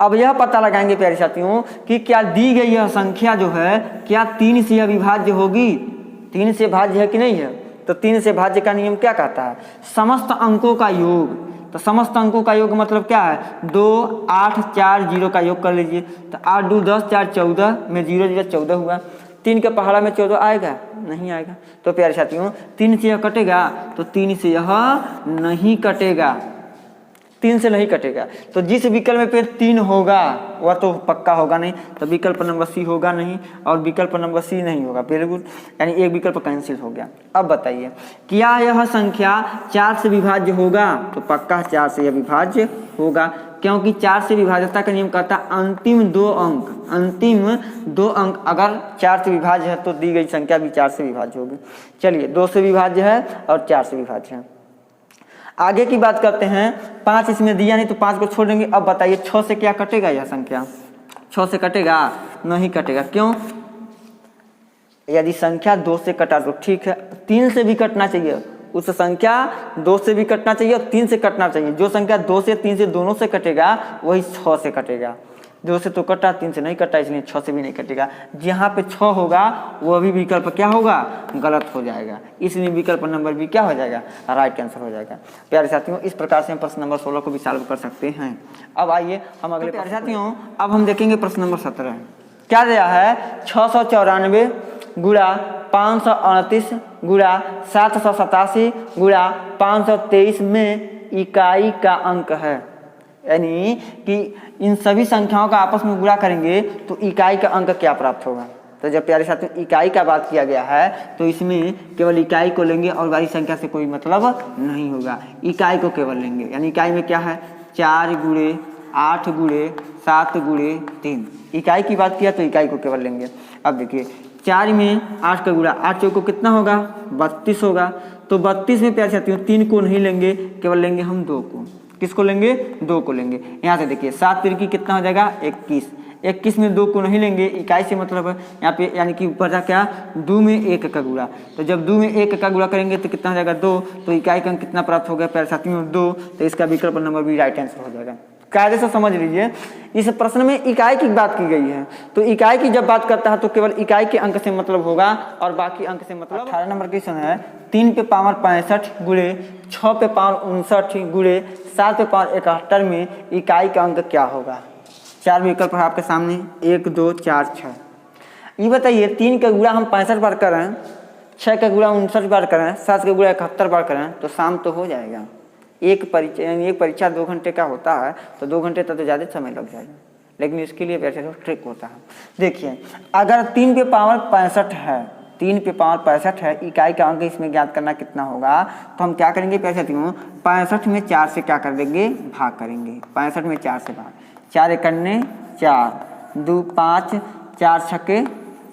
अब यह पता लगाएंगे प्यारे साथियों कि क्या दी गई यह संख्या जो है क्या 3 से विभाज्य होगी। 3 से भाज्य है कि नहीं है। तो 3 से भाज्य का नियम क्या कहता है, समस्त अंकों का योग। तो समस्त अंकों का योग मतलब क्या है 2 8 4 0 का योग कर लीजिए। तो 8 2 10 4 14 में 0 0 14 हुआ। 3 के पहाड़ा में 14 आएगा नहीं आएगा। तो प्यारे साथियों 3 से यह कटेगा, तो 3 से यह नहीं कटेगा, 3 से नहीं कटेगा। तो जिस विकल्प में पे 3 होगा वह तो पक्का होगा नहीं, तो विकल्प नंबर सी होगा नहीं और विकल्प नंबर सी नहीं होगा, बिल्कुल, यानी एक विकल्प कैंसिल हो गया। अब बताइए क्या यह संख्या 4 से विभाज्य होगा, तो पक्का 4 से यह विभाज्य होगा, क्योंकि 4 से विभाज्यता का नियम कहता है अंतिम 2 अंक अगर 4 से विभाज्य है तो दी गई संख्या भी 4 से विभाज्य होगी। चलिए 2 से विभाज्य है और 4 से विभाज्य है। आगे की बात करते हैं। 5 इसमें दिया नहीं तो 5 को छोड़ देंगे। अब बताइए 6 से क्या कटेगा यह संख्या, 6 से कटेगा नहीं कटेगा। क्यों, यदि संख्या 2 से कटा तो ठीक है, 3 से भी कटना चाहिए, उस संख्या 2 से भी कटना चाहिए और 3 से कटना चाहिए। जो संख्या 2 से 3 से दोनों से कटेगा वही 6 से कटेगा। 2 से तो कटा, 3 से नहीं कटा, इसलिए 6 से भी नहीं कटेगा। जहाँ पे 6 होगा वह भी विकल्प क्या होगा गलत हो जाएगा, इसलिए विकल्प नंबर भी क्या हो जाएगा राइट आंसर हो जाएगा। प्यारे साथियों इस प्रकार से हम प्रश्न नंबर 16 को भी सॉल्व कर सकते हैं। अब आइए हम अगले प्यारे साथियों अब हम देखेंगे प्रश्न नंबर 17 क्या दिया है 694 गुणा 538 गुणा 787 गुणा 523 में इकाई का अंक है। यानी कि इन सभी संख्याओं का आपस में गुणा करेंगे तो इकाई का अंक क्या प्राप्त होगा। तो जब प्यारे साथियों इकाई का बात किया गया है तो इसमें केवल इकाई को लेंगे और वाली संख्या से कोई मतलब नहीं होगा, इकाई को केवल लेंगे। यानी इकाई में क्या है 4 गुणे 8 गुणे 7 गुणे 3, इकाई की बात किया तो इकाई को केवल लेंगे। अब देखिए 4 में 8 का गुणा, 8 चौको कितना होगा 32 होगा। तो 32 में प्यारे साथियों 3 को नहीं लेंगे, केवल लेंगे हम 2 को। किसको लेंगे 2 को लेंगे। यहाँ से देखिए 7 तिरकी कितना हो जाएगा 21, 21 में 2 को नहीं लेंगे, इकाई से मतलब है यहाँ पे यानी कि ऊपर जा क्या 2 में 1 का गुणा। तो जब 2 में 1 का गुणा करेंगे तो कितना हो जाएगा 2, तो इकाई का अंक कितना प्राप्त हो गया प्यारे साथियों 2। तो इसका विकल्प नंबर बी राइट आंसर हो जाएगा। कायदे से समझ लीजिए इस प्रश्न में इकाई की बात की गई है, तो इकाई की जब बात करता है तो केवल इकाई के अंक से मतलब होगा और बाकी अंक से मतलब। 18 नंबर क्वेश्चन है 3 पे पावर 65 गुणे 6 पे पावर 59 गुणे 7 पे पावर 71 में इकाई का अंक क्या होगा। 4 विकल्प है आपके सामने 1 2 4 6। ये बताइए 3 का गुणा हम 65 बार करें, 6 का गुणा 59 बार करें, 7 का गुणा 71 बार करें तो शाम तो हो जाएगा। एक परीक्षा 2 घंटे का होता है तो 2 घंटे तक तो ज़्यादा समय लग जाएगा, लेकिन इसके लिए वैसे तो ट्रिक होता है। देखिए अगर 3 पे पावर 65 है, 3 पे पावर 65 है, इकाई का अंक इसमें ज्ञात करना कितना होगा, तो हम क्या करेंगे प्यारे साथियों 65 में 4 से क्या कर देंगे भाग करेंगे। 65 में 4 से भाग, 4 एकन्ने 4, 2 5, 4 छक्के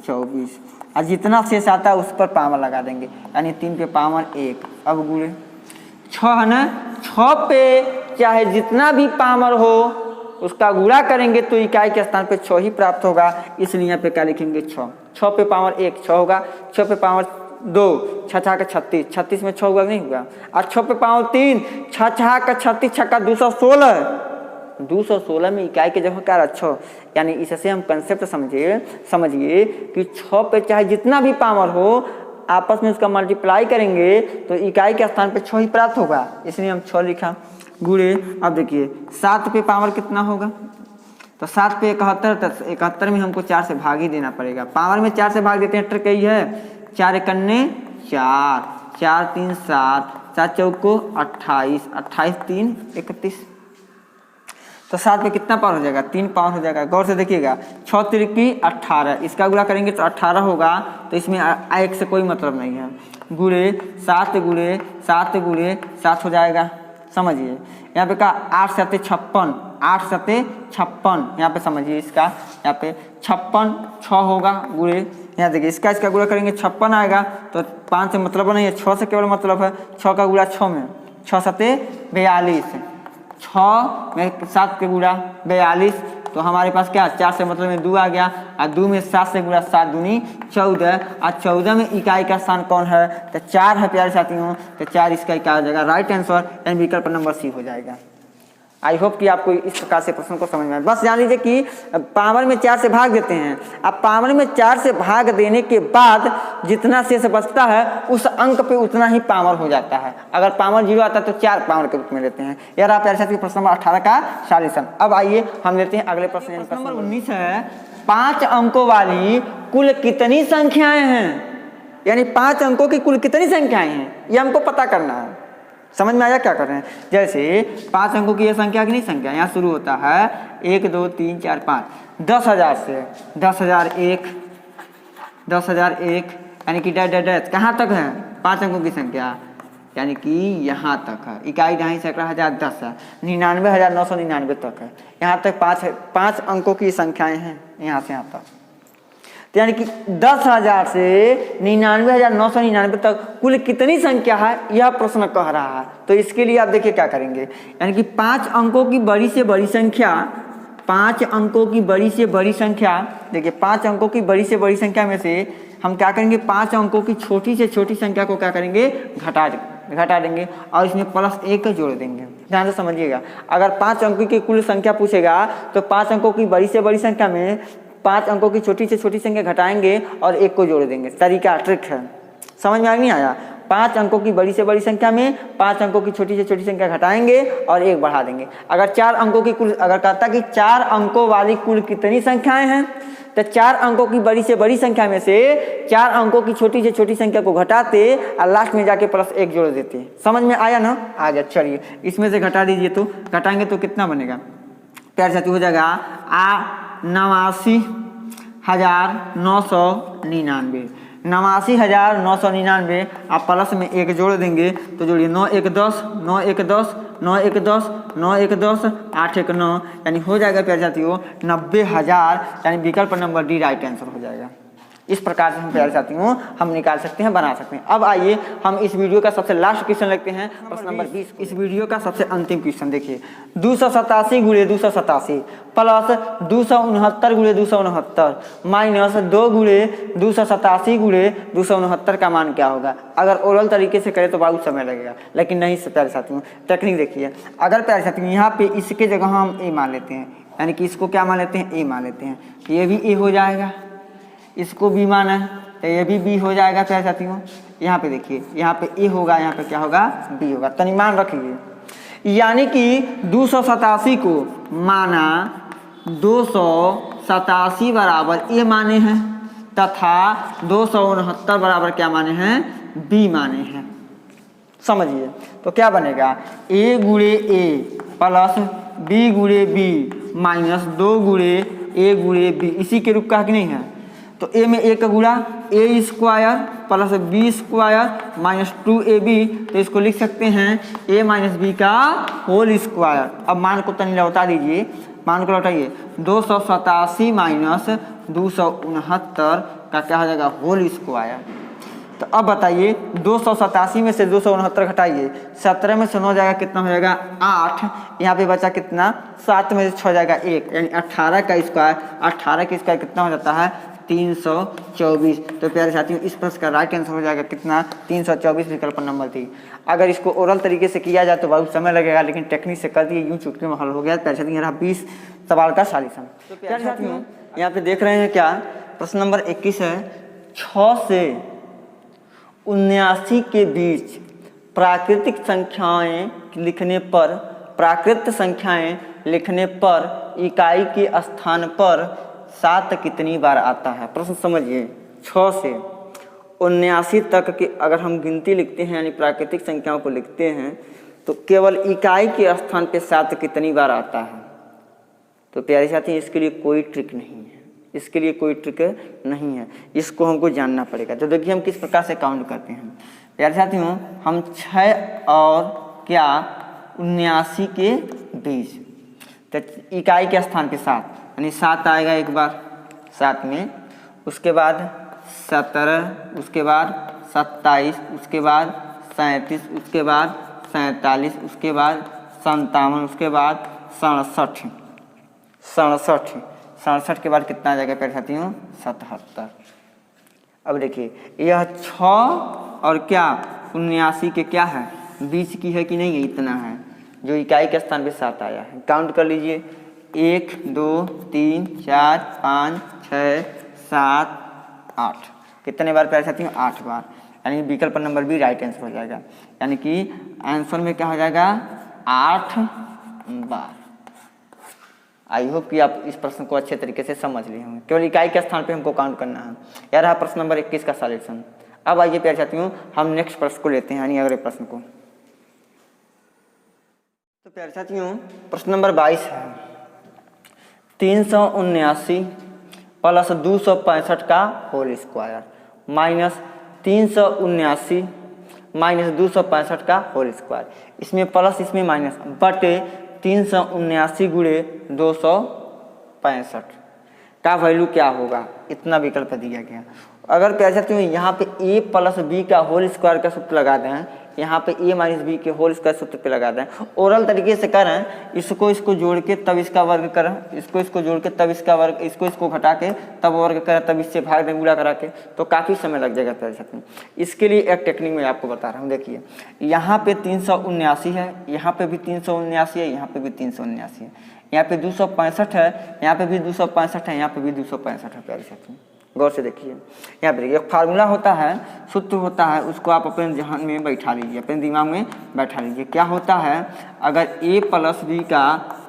24, और जितना शेष आता है उस पर पावर लगा देंगे, यानी 3 पे पावर 1। अब गुणे 6 है ना, 6 पे चाहे जितना भी पावर हो उसका गुणा करेंगे तो इकाई के स्थान पे 6 ही प्राप्त होगा, इसलिए यहाँ पे क्या लिखेंगे 6। 6 पे पावर 1 6 होगा, 6 पे पावर 2 6 6 का 36, 36 में 6 हुआ नहीं हुआ, और 6 पे पावर 3 6 6 का 36 छक्का 216, 216 में इकाई के जगह क्या रखो, यानी इससे हम कंसेप्ट समझिए कि 6 पे चाहे जितना भी पावर हो आपस में उसका मल्टीप्लाई करेंगे तो इकाई के स्थान पे 6 ही प्राप्त होगा, इसलिए हम 6 लिखा। गुणे अब देखिए 7 पे पावर कितना होगा, तो 7 पे 71, तो 71 में हमको 4 से भाग ही देना पड़ेगा। पावर में 4 से भाग देते हैं, ट्रिक यही है। 4 एकन्ने 4, 4 3 7, 7 चौको 28, 28 3 31, तो 7 पे कितना पावर हो जाएगा 3 पावर हो जाएगा। गौर से देखिएगा 6 तिरकी 18, इसका गुणा करेंगे तो 18 होगा, तो इसमें एक से कोई मतलब नहीं है। गुणे 7 गुणे 7 गुणे 7 हो जाएगा, समझिए यहाँ पे का 8 7 56, 8 7 56, यहाँ पे समझिए इसका यहाँ पे 56 6 होगा। गुणे यहाँ देखिए इसका गुणा करेंगे 56 आएगा, तो 5 से मतलब नहीं है, 6 से केवल मतलब है। 6 का गुणा 6 में 6 7 42, 6 में 7 के गुणा 42, तो हमारे पास क्या 4 से मतलब में 2 आ गया, और 2 में 7 से गुणा 7 दूनी 14, और 14 में इकाई का स्थान कौन है तो 4 है प्यारे साथियों, तो 4 इसका इकाई हो जाएगा। राइट आंसर यानी विकल्प नंबर सी हो जाएगा। आई होप कि आपको इस प्रकार से प्रश्न को समझ में आए। बस जान लीजिए कि पावर में 4 से भाग देते हैं, अब पावर में 4 से भाग देने के बाद जितना शेष बचता है उस अंक पे उतना ही पावर हो जाता है। अगर पावर 0 आता है तो 4 पावर के रूप में लेते हैं। यार आप ऐसा कि प्रश्न नंबर 18 का सॉल्यूशन। अब आइए हम लेते हैं अगले प्रश्न। प्रश्न नंबर 19 है 5 अंकों वाली कुल कितनी संख्याएं हैं, यानी 5 अंकों की कुल कितनी संख्याएं हैं ये हमको पता करना है। समझ में आया क्या कर रहे हैं। जैसे 5 अंकों की यह संख्या की नहीं संख्या यहाँ शुरू होता है 1 2 3 4 5, 10,000 से 10,001, 10,001 यानी कि डैश कहाँ तक है 5 अंकों की संख्या, यानी कि यहाँ तक है। इकाई ढाई सैकड़ा हज़ार 10 है, 99,999 तक है। यहाँ तक 5 अंकों की संख्याएं हैं यहाँ से यहाँ तक, तो यानी कि 10,000 से 99,999 तक कुल कितनी संख्या है यह प्रश्न कह रहा है। तो इसके लिए आप देखिए क्या करेंगे, यानी कि 5 अंकों की बड़ी से बड़ी संख्या, 5 अंकों की बड़ी से बड़ी संख्या, देखिए 5 अंकों की बड़ी से बड़ी संख्या में से हम क्या करेंगे 5 अंकों की छोटी से छोटी संख्या को क्या करेंगे घटा देंगे और इसमें +1 जोड़ देंगे। ध्यान से समझिएगा, अगर 5 अंकों की कुल संख्या पूछेगा तो 5 अंकों की बड़ी से बड़ी संख्या में 5 अंकों की छोटी से छोटी संख्या घटाएंगे और 1 को जोड़ देंगे। तरीका ट्रिक है, समझ में नहीं आया। 5 अंकों की बड़ी से बड़ी संख्या में 5 अंकों की छोटी से छोटी संख्या घटाएंगे और 1 बढ़ा देंगे। अगर 4 अंकों की कुल, अगर कहता कि 4 अंकों वाली कुल कितनी संख्याएं हैं, तो 4 अंकों की बड़ी से बड़ी संख्या में से 4 अंकों की छोटी से छोटी संख्या को घटाते और लास्ट में जाके +1 जोड़ देते। समझ में आया ना। आ गया, चलिए इसमें से घटा दीजिए, तो घटाएंगे तो कितना बनेगा प्यारे साथी, हो जाएगा 89,999, 89,999। आप प्लस में 1 जोड़ देंगे तो जोड़िए 9 1 10, 9 1 10, 9 1 10, 9 1 10, 8 1 9, यानी हो जाएगा प्यारे साथियों 90,000, यानी विकल्प नंबर डी राइट आंसर हो जाएगा। इस प्रकार से हम प्यारे साथियों हम निकाल सकते हैं, बना सकते हैं। अब आइए हम इस वीडियो का सबसे लास्ट क्वेश्चन लेते हैं, प्रश्न नंबर 20। इस वीडियो का सबसे अंतिम क्वेश्चन देखिए, 287 गुणे 287 प्लस 269 गुणे 269 माइनस 2 गुणे 287 गुणे 269 का मान क्या होगा। अगर ओरल तरीके से करें तो बहुत समय लगेगा, लेकिन नहीं से प्यारे साथियों टेक्निक देखिए। अगर प्यारे साथियों यहाँ पे इसके जगह हम ए मान लेते हैं, यानी कि इसको क्या मान लेते हैं, ए मान लेते हैं, तो ये भी ए हो जाएगा, इसको बी माना है तो ये भी बी हो जाएगा प्यारे साथियों। यहाँ पे देखिए, यहाँ पे ए होगा, यहाँ पे क्या होगा, बी होगा। तनी मान रखिए, यानी कि 287 को माना 287 बराबर ए माने हैं तथा 269 बराबर क्या माने हैं, बी माने हैं। समझिए तो क्या बनेगा, ए गुणे ए प्लस बी गुणे बी माइनस 2 गुणे ए गुणे बी, इसी के रूप का कि नहीं है। तो ए में ए का गुणा A square plus B square minus 2ab, तो इसको लिख सकते हैं ए माइनस बी का होल स्क्वायर। अब मान को तनी लौटा दीजिए, मान को लौटाइए, 287 माइनस 269 का क्या हो जाएगा, होल स्क्वायर। तो अब बताइए 287 में से 269 घटाइए, 17 में से 9 जाएगा, कितना हो जाएगा 8, यहाँ पे बचा कितना 7 में से 6 जाएगा 1, यानी 18 का स्क्वायर, 18 का स्क्वायर कितना हो जाता है 324। तो प्यारे साथियों इस प्रश्न का राइट आंसर हो जाएगा कितना, 324 विकल्प नंबर 3। अगर इसको ओरल तरीके से किया जाए तो बहुत समय लगेगा, लेकिन टेक्निक से कर दिए यूँ चुटकी में हल हो गया। प्यारे साथियों 20 सवाल का सॉल्यूशन। तो प्यारे साथियों यहाँ पे देख रहे हैं क्या, प्रश्न नंबर 21 है, 6 से 79 के बीच प्राकृतिक संख्याएं लिखने पर, प्राकृत संख्याएं लिखने पर इकाई के स्थान पर 7 कितनी बार आता है। प्रश्न समझिए, 6 से 79 तक की अगर हम गिनती लिखते हैं यानी प्राकृतिक संख्याओं को लिखते हैं तो केवल इकाई के स्थान पे 7 कितनी बार आता है। तो प्यारे साथी इसके लिए कोई ट्रिक नहीं है, इसके लिए कोई ट्रिक नहीं है, इसको हमको जानना पड़ेगा। तो देखिए हम किस प्रकार से काउंट करते हैं प्यारे साथियों, हम 6 और क्या 79 के बीच, तो इकाई के स्थान पे 7 यानी 7 आएगा एक बार 7 में, उसके बाद 17, उसके बाद 27, उसके बाद 37, उसके बाद 47, उसके बाद 57, उसके बाद 67, 67 के बाद कितना आ जाएगा प्यारे साथियों 77। अब देखिए यह 6 और क्या 79 के क्या है, बीच की है कि नहीं है, इतना है जो इकाई के स्थान पे 7 आया है। काउंट कर लीजिए, 1 2 3 4 5 6 7 8, कितने बार प्यारे साथियों 8 बार, यानी विकल्प नंबर बी राइट आंसर हो जाएगा, यानी कि आंसर में क्या हो जाएगा 8 बार। आई होप कि आप इस प्रश्न को अच्छे तरीके से समझ लिए होंगे, केवल इकाई के स्थान पे हमको काउंट करना है। यह रहा प्रश्न नंबर 21 का सॉल्यूशन। अब आइए प्यारे साथियों हम नेक्स्ट प्रश्न को लेते हैं, यानी अगले प्रश्न को। तो प्यारे साथियों प्रश्न नंबर 22 है, 379 प्लस 265 का होल स्क्वायर माइनस 379 माइनस 265 का होल स्क्वायर, इसमें प्लस इसमें माइनस, बटे 379 गुणे 265 का वैल्यू क्या होगा, इतना विकल्प दिया गया। अगर प्यारे साथियों यहाँ पे a प्लस बी का होल स्क्वायर का सूत्र लगा दें, यहाँ पे a माइनस बी के होल स्क्वायर सूत्र पे लगा दें, ओरल तरीके से करें, इसको जोड़ के तब इसका वर्ग करें, इसको जोड़ के तब इसका वर्ग, इसको घटा के तब वर्ग करें, तब इससे भाग दें गुणा करा के, तो काफ़ी समय लग जाएगा प्यारे साथियों। इसके लिए एक टेक्निक मैं आपको बता रहा हूँ। देखिए यहाँ पे 379 है, यहाँ पे भी 379 है, यहाँ पे भी 379 है, यहाँ पे 265 है, यहाँ पे भी 265 है, यहाँ पे भी 265 है। प्यारे साथियों गौर से देखिए, यहाँ पे देखिए एक फार्मूला होता है, सूत्र होता है, उसको आप अपने ध्यान में बैठा लीजिए, अपने दिमाग में बैठा लीजिए। क्या होता है, अगर a प्लस बी का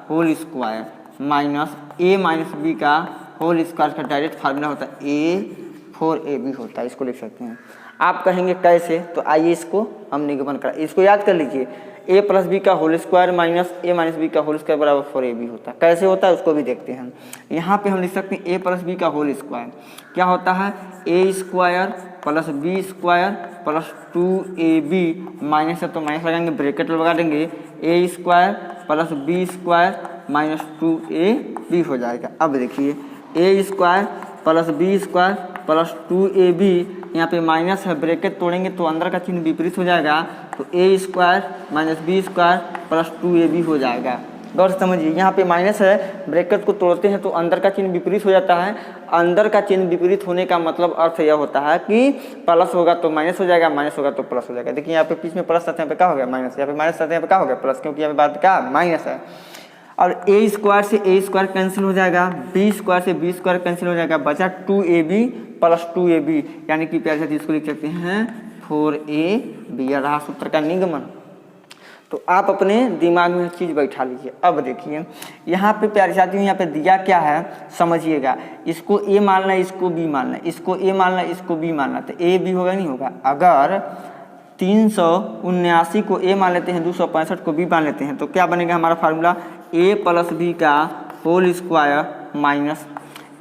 whole square minus a minus B का होल स्क्वायर का डायरेक्ट फार्मूला होता है a4ab होता है, इसको लिख सकते हैं। आप कहेंगे कैसे, तो आइए इसको हम निगमन करें, इसको याद कर लीजिए, a प्लस बी का whole square minus a minus B का होल स्क्वायर बराबर 4ab होता है। कैसे होता है उसको भी देखते हैं। यहाँ पे हम लिख सकते हैं a प्लस बी का होल स्क्वायर क्या होता है, a square plus B square plus 2ab, minus है तो माइनस लगाएंगे, ब्रैकेट लगा देंगे, a square plus B square minus 2ab हो जाएगा। अब देखिए a square plus B square plus 2ab, यहाँ पे माइनस है, ब्रैकेट तोड़ेंगे तो अंदर का चिन्ह विपरीत हो जाएगा, तो a square minus b square plus 2ab हो जाएगा। गौर से समझिए, यहाँ पे माइनस है, ब्रैकेट को तोड़ते हैं तो अंदर का चिन्ह विपरीत हो जाता है। अंदर का चिन्ह विपरीत होने का मतलब अर्थ यह होता है कि प्लस होगा तो माइनस हो जाएगा, माइनस होगा तो प्लस हो जाएगा। देखिए यहाँ पे बीच में प्लस रहते हैं, यहाँ पे क्या हो गया माइनस, यहाँ पे माइनस रहते हैं, यहाँ पे क्या हो गया प्लस, क्योंकि यहाँ पे बात क्या माइनस है। और a स्क्वायर से a स्क्वायर कैंसिल हो जाएगा, b स्क्वायर से b स्क्वायर कैंसिल हो जाएगा, बचा 2ab प्लस 2ab, यानी कि प्यारे साथ इसको लिख सकते हैं 4ab। यह रहा सूत्र का निगमन। तो आप अपने दिमाग में चीज़ बैठा लीजिए। अब देखिए यहाँ पे प्यारे साथियों, यहाँ पे दिया क्या है समझिएगा, इसको a मानना है, इसको b मानना है, इसको a मानना है, इसको b मानना है, तो a b होगा नहीं होगा। अगर 379 को a मान लेते हैं, 265 को b मान लेते हैं, तो क्या बनेगा हमारा फार्मूला, a प्लस b का whole square minus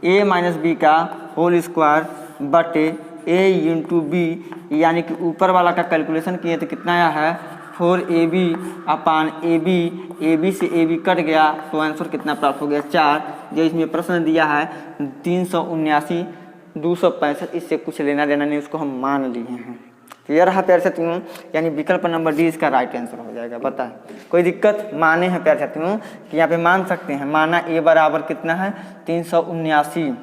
a minus b का होल स्क्वायर बटे a इंटू बी, यानी कि ऊपर वाला का कैलकुलेशन किए तो कितना आया है 4ab अपान ab से ab कट गया तो आंसर कितना प्राप्त हो गया 4। जो इसमें प्रश्न दिया है 379 265, इससे कुछ लेना देना नहीं, उसको हम मान लिए हैं। तो यह रहा प्यारे साथियों, यानी विकल्प नंबर डी इसका राइट आंसर हो जाएगा। बताएं कोई दिक्कत, माने हैं प्यारे साथियों कि यहाँ पे मान सकते हैं, माना a बराबर कितना है 379,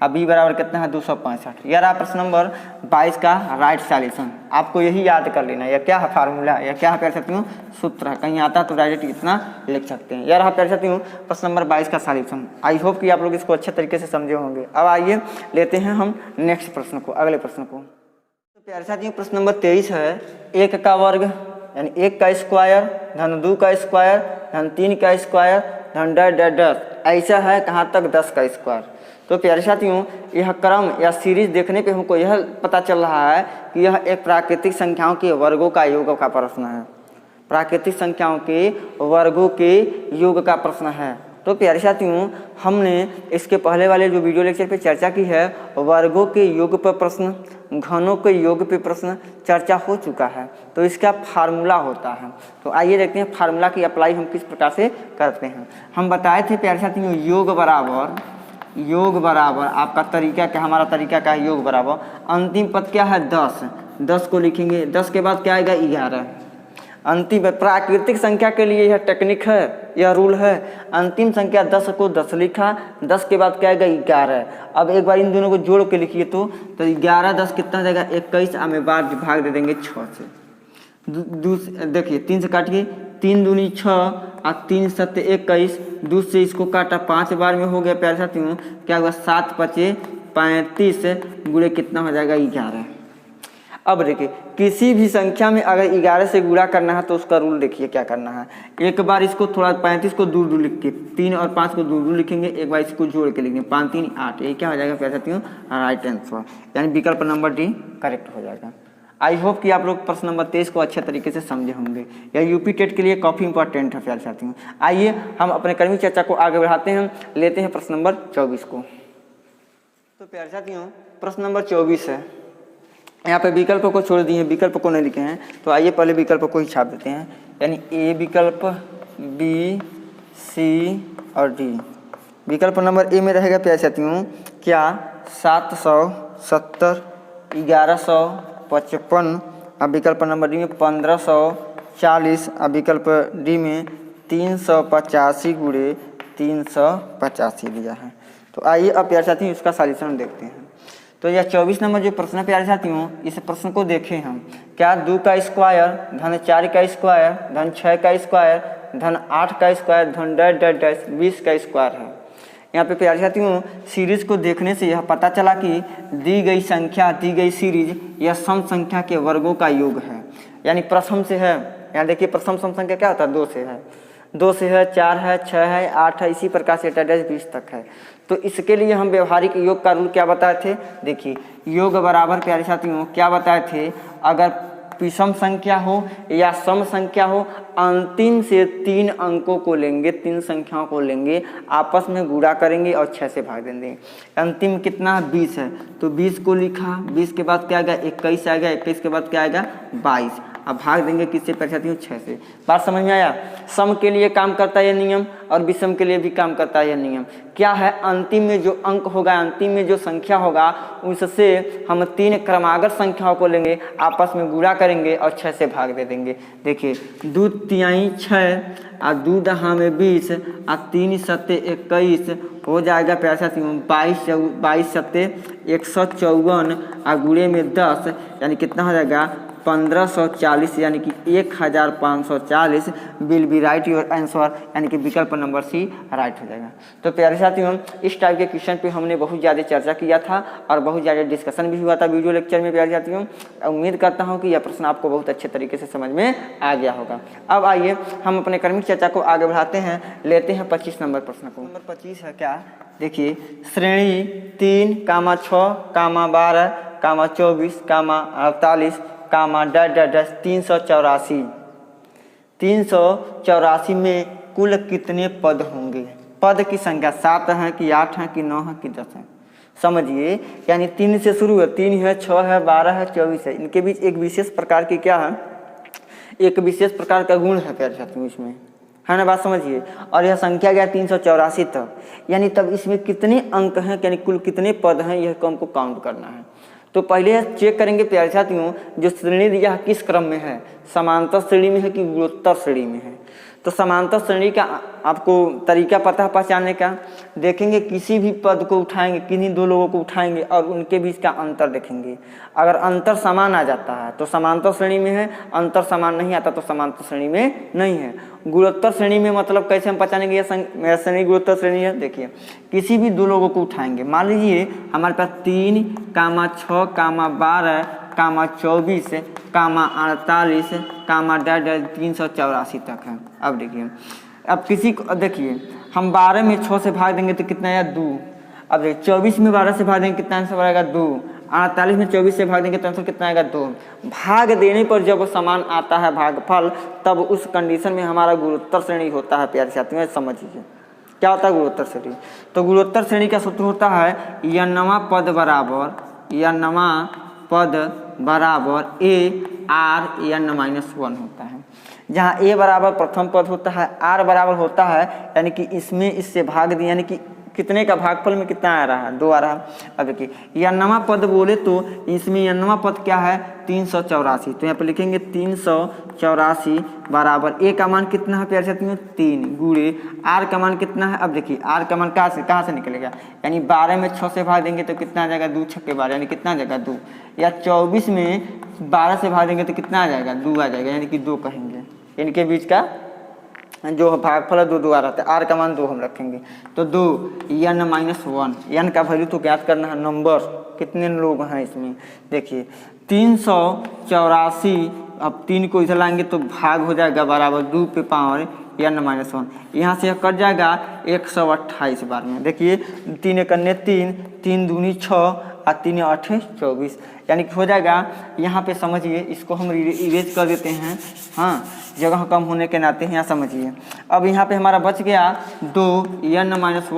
अब b बराबर कितना है 265। यह रहा प्रश्न नंबर 22 का राइट सॉल्यूशन। आपको यही याद कर लेना, यह क्या है फार्मूला, यह क्या है प्यारे साथियों सूत्र है, कहीं आता तो डायरेक्ट इतना लिख सकते हैं। यह रहा प्यारे साथियों प्रश्न नंबर 22 का सॉल्यूशन। आई होप कि आप लोग इसको अच्छे तरीके से समझे होंगे। अब आइए लेते हैं हम नेक्स्ट प्रश्न को, अगले प्रश्न को। तो प्यारे साथियों प्रश्न नंबर 23 है, 1 का वर्ग यानी 1 का स्क्वायर धन 2 का स्क्वायर धन 3 का स्क्वायर धन डैश डैश डैश, ऐसा है कहाँ तक 10 का स्क्वायर। तो प्यारे साथियों यह क्रम या सीरीज देखने पे हमको यह पता चल रहा है कि यह एक प्राकृतिक संख्याओं के वर्गों का योग का प्रश्न है, प्राकृतिक संख्याओं के वर्गों के योग का प्रश्न है। तो प्यारे साथियों हमने इसके पहले वाले जो वीडियो लेक्चर पे चर्चा की है, वर्गों के योग पर प्रश्न, घनों के योग पे प्रश्न चर्चा हो चुका है, तो इसका फार्मूला होता है। तो आइए देखते हैं फार्मूला की अप्लाई हम किस प्रकार से करते हैं। हम बताए थे प्यारे साथियों योग बराबर आपका तरीका क्या, हमारा तरीका क्या है, योग बराबर अंतिम पद क्या है 10, 10 को लिखेंगे, 10 के बाद क्या आएगा 11। अंतिम प्राकृतिक संख्या के लिए यह टेक्निक है, यह रूल है। अंतिम संख्या 10 को 10 लिखा, 10 के बाद क्या आएगा 11। अब एक बार इन दोनों को जोड़ के लिखिए तो 11 10 कितना हो जाएगा 21, हमें बार भाग दे देंगे 6 से। देखिए 3 से काटिए, 3 दूनी 6 और 3 सत्ते 21, 2 से इसको काटा 5 बार में हो गया प्यारे साथियों, क्या हुआ 7 पचे 35 गुणे कितना हो जाएगा 11। अब देखिए किसी भी संख्या में अगर 11 से गुणा करना है तो उसका रूल देखिए क्या करना है। एक बार इसको थोड़ा 35 को दूर दूर लिख के 3 और 5 को दूर दूर लिखेंगे, एक बार इसको जोड़ के लिखेंगे 5 3 8, ये क्या हो जाएगा प्यारे साथियों राइट आंसर, यानी विकल्प नंबर डी करेक्ट हो जाएगा। आई होप कि आप लोग प्रश्न नंबर 23 को अच्छे तरीके से समझे होंगे। यह यूपी टेट के लिए काफ़ी इंपॉर्टेंट है प्यारे साथियों। आइए हम अपने कर्मी चर्चा को आगे बढ़ाते हैं, लेते हैं प्रश्न नंबर 24 को। तो प्यारे साथियों प्रश्न नंबर 24 है, यहाँ पे विकल्प को छोड़ दिए, विकल्प को नहीं लिखे हैं, तो आइए पहले विकल्प को ही छाप देते हैं, यानी ए विकल्प, बी सी और डी। विकल्प नंबर ए में रहेगा प्यारे साथियों क्या 770, 1155, अब विकल्प नंबर डी में 1540, अब विकल्प डी में 385 गुणे 385 दिया है। तो आइए अब प्यारे साथियों इसका सॉल्यूशन देखते हैं। तो यह 24 नंबर जो प्रश्न है प्यारे साथियों, इस प्रश्न को देखें हम, क्या 2 का स्क्वायर धन 4 का स्क्वायर धन 6 का स्क्वायर धन 8 का स्क्वायर धन डैश डैश डैश 20 का स्क्वायर है। यहाँ पे प्यारे साथियों सीरीज को देखने से यह पता चला कि दी गई संख्या, दी गई सीरीज यह सम संख्या के वर्गों का योग है, यानी प्रथम से है। यहाँ देखिए प्रथम सम संख्या क्या होता है 2 से है, 2 से है, 4 है, 6 है, 8 है, इसी प्रकार से डैश 20 तक है। तो इसके लिए हम व्यवहारिक योग का रूल क्या बताए थे, देखिए योग बराबर प्यारे साथियों क्या बताए थे, अगर विषम संख्या हो या सम संख्या हो, अंतिम से 3 अंकों को लेंगे, 3 संख्याओं को लेंगे, आपस में गुणा करेंगे और 6 से भाग देंगे। अंतिम कितना 20 है, तो 20 को लिखा, 20 के बाद क्या आएगा 21 आएगा, 21 के बाद क्या आएगा 22। अब भाग देंगे किससे प्यारे साथियों 6 से। बात समझ में आया। सम के लिए काम करता है यह नियम और विषम के लिए भी काम करता है यह नियम। क्या है, अंतिम में जो अंक होगा, अंतिम में जो संख्या होगा उससे हम 3 क्रमागत संख्याओं को लेंगे, आपस में गुणा करेंगे और 6 से भाग दे देंगे। देखिए 2 तिहाई 6 और 2 दहा में 20 और 3 सत्ते 21 हो जाएगा प्यारे साथियों 22 सत्ते 154 और गुणे में 10 यानी कितना हो जाएगा 1540 यानी कि 1540 will be right your answer, यानी कि विकल्प नंबर सी राइट हो जाएगा। तो प्यारे साथियों इस टाइप के क्वेश्चन पे हमने बहुत ज़्यादा चर्चा किया था और बहुत ज़्यादा डिस्कशन भी हुआ था वीडियो लेक्चर में प्यारे साथियों। उम्मीद करता हूँ कि यह प्रश्न आपको बहुत अच्छे तरीके से समझ में आ गया होगा। अब आइए हम अपने क्रमिक चर्चा को आगे बढ़ाते हैं, लेते हैं 25 नंबर प्रश्न को। नंबर 25 है क्या, देखिए श्रेणी 3, 6, 12, 24, 48, 384 में कुल कितने पद होंगे। पद की संख्या 7 है कि 8 है कि 9 है कि 10 है, समझिए। यानी 3 से शुरू है, 3 है, 6 है, 12 है, 24 है। इनके बीच एक विशेष प्रकार की क्या है, एक विशेष प्रकार का गुण है प्यारे साथियों इसमें, है ना, बात समझिए। और यह संख्या गया 384 तक, यानी तब इसमें कितने अंक हैं, यानी कुल कितने पद हैं, यह हमको काउंट करना है। तो पहले चेक करेंगे प्यारे साथियों जो श्रेणी दिया है किस क्रम में है, समांतर श्रेणी में है कि गुणोत्तर श्रेणी में है। तो समांतर श्रेणी का आपको तरीका पता है पहचानने का, देखेंगे किसी भी पद को उठाएंगे, किन्हीं 2 लोगों को उठाएंगे और उनके बीच का अंतर देखेंगे। अगर अंतर समान आ जाता है तो समांतर श्रेणी में है, अंतर समान नहीं आता तो समांतर श्रेणी में नहीं है। गुणोत्तर श्रेणी में मतलब कैसे हम पहचानेंगे ये श्रेणी गुणोत्तर श्रेणी है। देखिए किसी भी 2 लोगों को उठाएंगे, मान लीजिए हमारे पास 3, 6, 12, 24, 48, 384 तक है। अब देखिए, अब किसी को देखिए हम 12 में 6 से भाग देंगे तो कितना आया 2। अब देखिए 24 में 12 से भाग देंगे कितना आंसर आएगा 2। 48 में 24 से भाग देंगे तो आंसर कितना आएगा 2। भाग देने पर जब समान आता है भागफल, तब उस कंडीशन में हमारा गुणोत्तर श्रेणी होता है प्यारे साथियों, समझिए क्या होता है गुणोत्तर श्रेणी। तो गुणोत्तर श्रेणी का सूत्र होता है n पद बराबर a r n-1 होता है, जहाँ a बराबर प्रथम पद होता है, r बराबर होता है यानी कि इसमें इससे भाग दिया, यानी कि कितने का भागफल में कितना आ रहा है 2 आ रहा है। अब देखिए n पद बोले तो इसमें n पद क्या है 384, तो यहाँ पर लिखेंगे 384 बराबर a का मान कितना है प्यारे साथियों 3 गुणे r का मान कितना है। अब देखिए r का मान कहाँ से निकलेगा, यानी 12 में 6 से भाग देंगे तो कितना आ जाएगा 2 छक्के 12, यानी कितना आ जाएगा 2, या 24 में 12 से भाग देंगे तो कितना आ जाएगा 2 आ जाएगा, यानी कि 2 कहेंगे। इनके बीच का जो भागफल है 2 आ रहा है, r का मान 2 हम रखेंगे तो 2 n-1, n का वैल्यू तो ज्ञात करना है, नंबर कितने लोग हैं इसमें। देखिए 384, अब 3 को इधर लाएंगे तो भाग हो जाएगा बराबर 2 पे पावर n-1, यहाँ से कट जाएगा 128 बार में। देखिए 3 एकन्ने 3, 3 दूनी 6 और 3 8 24, यानी कि हो जाएगा। यहाँ पे समझिए इसको हम इरेज कर देते हैं, हाँ जगह कम होने के नाते यहाँ समझिए। अब यहाँ पे हमारा बच गया 2 n-1 =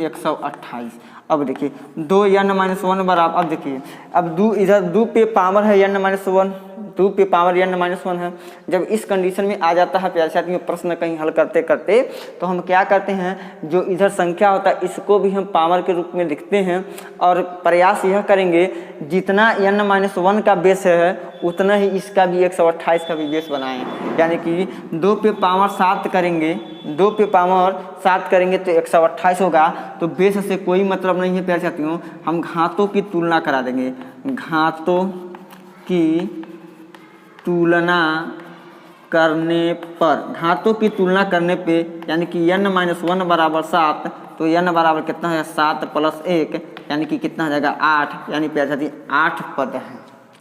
128। अब देखिए 2 n-1 बराबर, अब देखिए अब 2 इधर 2 पे पावर है n-1, 2 पे पावर n-1 है। जब इस कंडीशन में आ जाता है प्यारे साथियों प्रश्न कहीं हल करते करते, तो हम क्या करते हैं जो इधर संख्या होता है इसको भी हम पावर के रूप में लिखते हैं और प्रयास यह करेंगे जितना n-1 का बेस है उतना ही इसका भी 128 का भी बेस बनाएं, यानी कि 2 पे पावर 7 करेंगे, 2 पे पावर 7 करेंगे तो 128 होगा। तो बेस से कोई मतलब नहीं है प्यारे साथियों, हम घातों की तुलना करा देंगे, घातों की तुलना करने पर, घातों की तुलना करने पे यानी कि n-1 बराबर 7, तो n बराबर कितना है 7 + 1 यानी कि कितना हो जाएगा 8, यानी प्यारे साथी 8 पद हैं।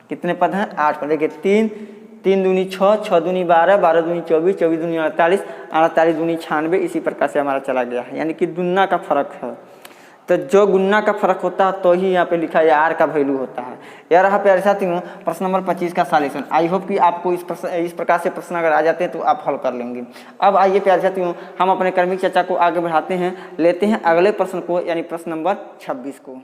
कितने पद हैं 8 पद। देखिए 3 दूनी 6, 6 दूनी 12, 12 दूनी 24, 24 दूनी 48, 48 दूनी 96, इसी प्रकार से हमारा चला गया है, यानी कि गुना का फर्क है। तो जो गुना का फर्क होता है तो ही यहाँ पे लिखा है r का वैल्यू होता है। यह रहा प्यारे साथियों प्रश्न नंबर 25 का सॉल्यूशन। आई होप कि आपको इस प्रकार से प्रश्न अगर आ जाते हैं तो आप हल कर लेंगे। अब आइए प्यारे साथियों हम अपने क्रमिक चर्चा को आगे बढ़ाते हैं, लेते हैं अगले प्रश्न को, यानी प्रश्न नंबर 26 को।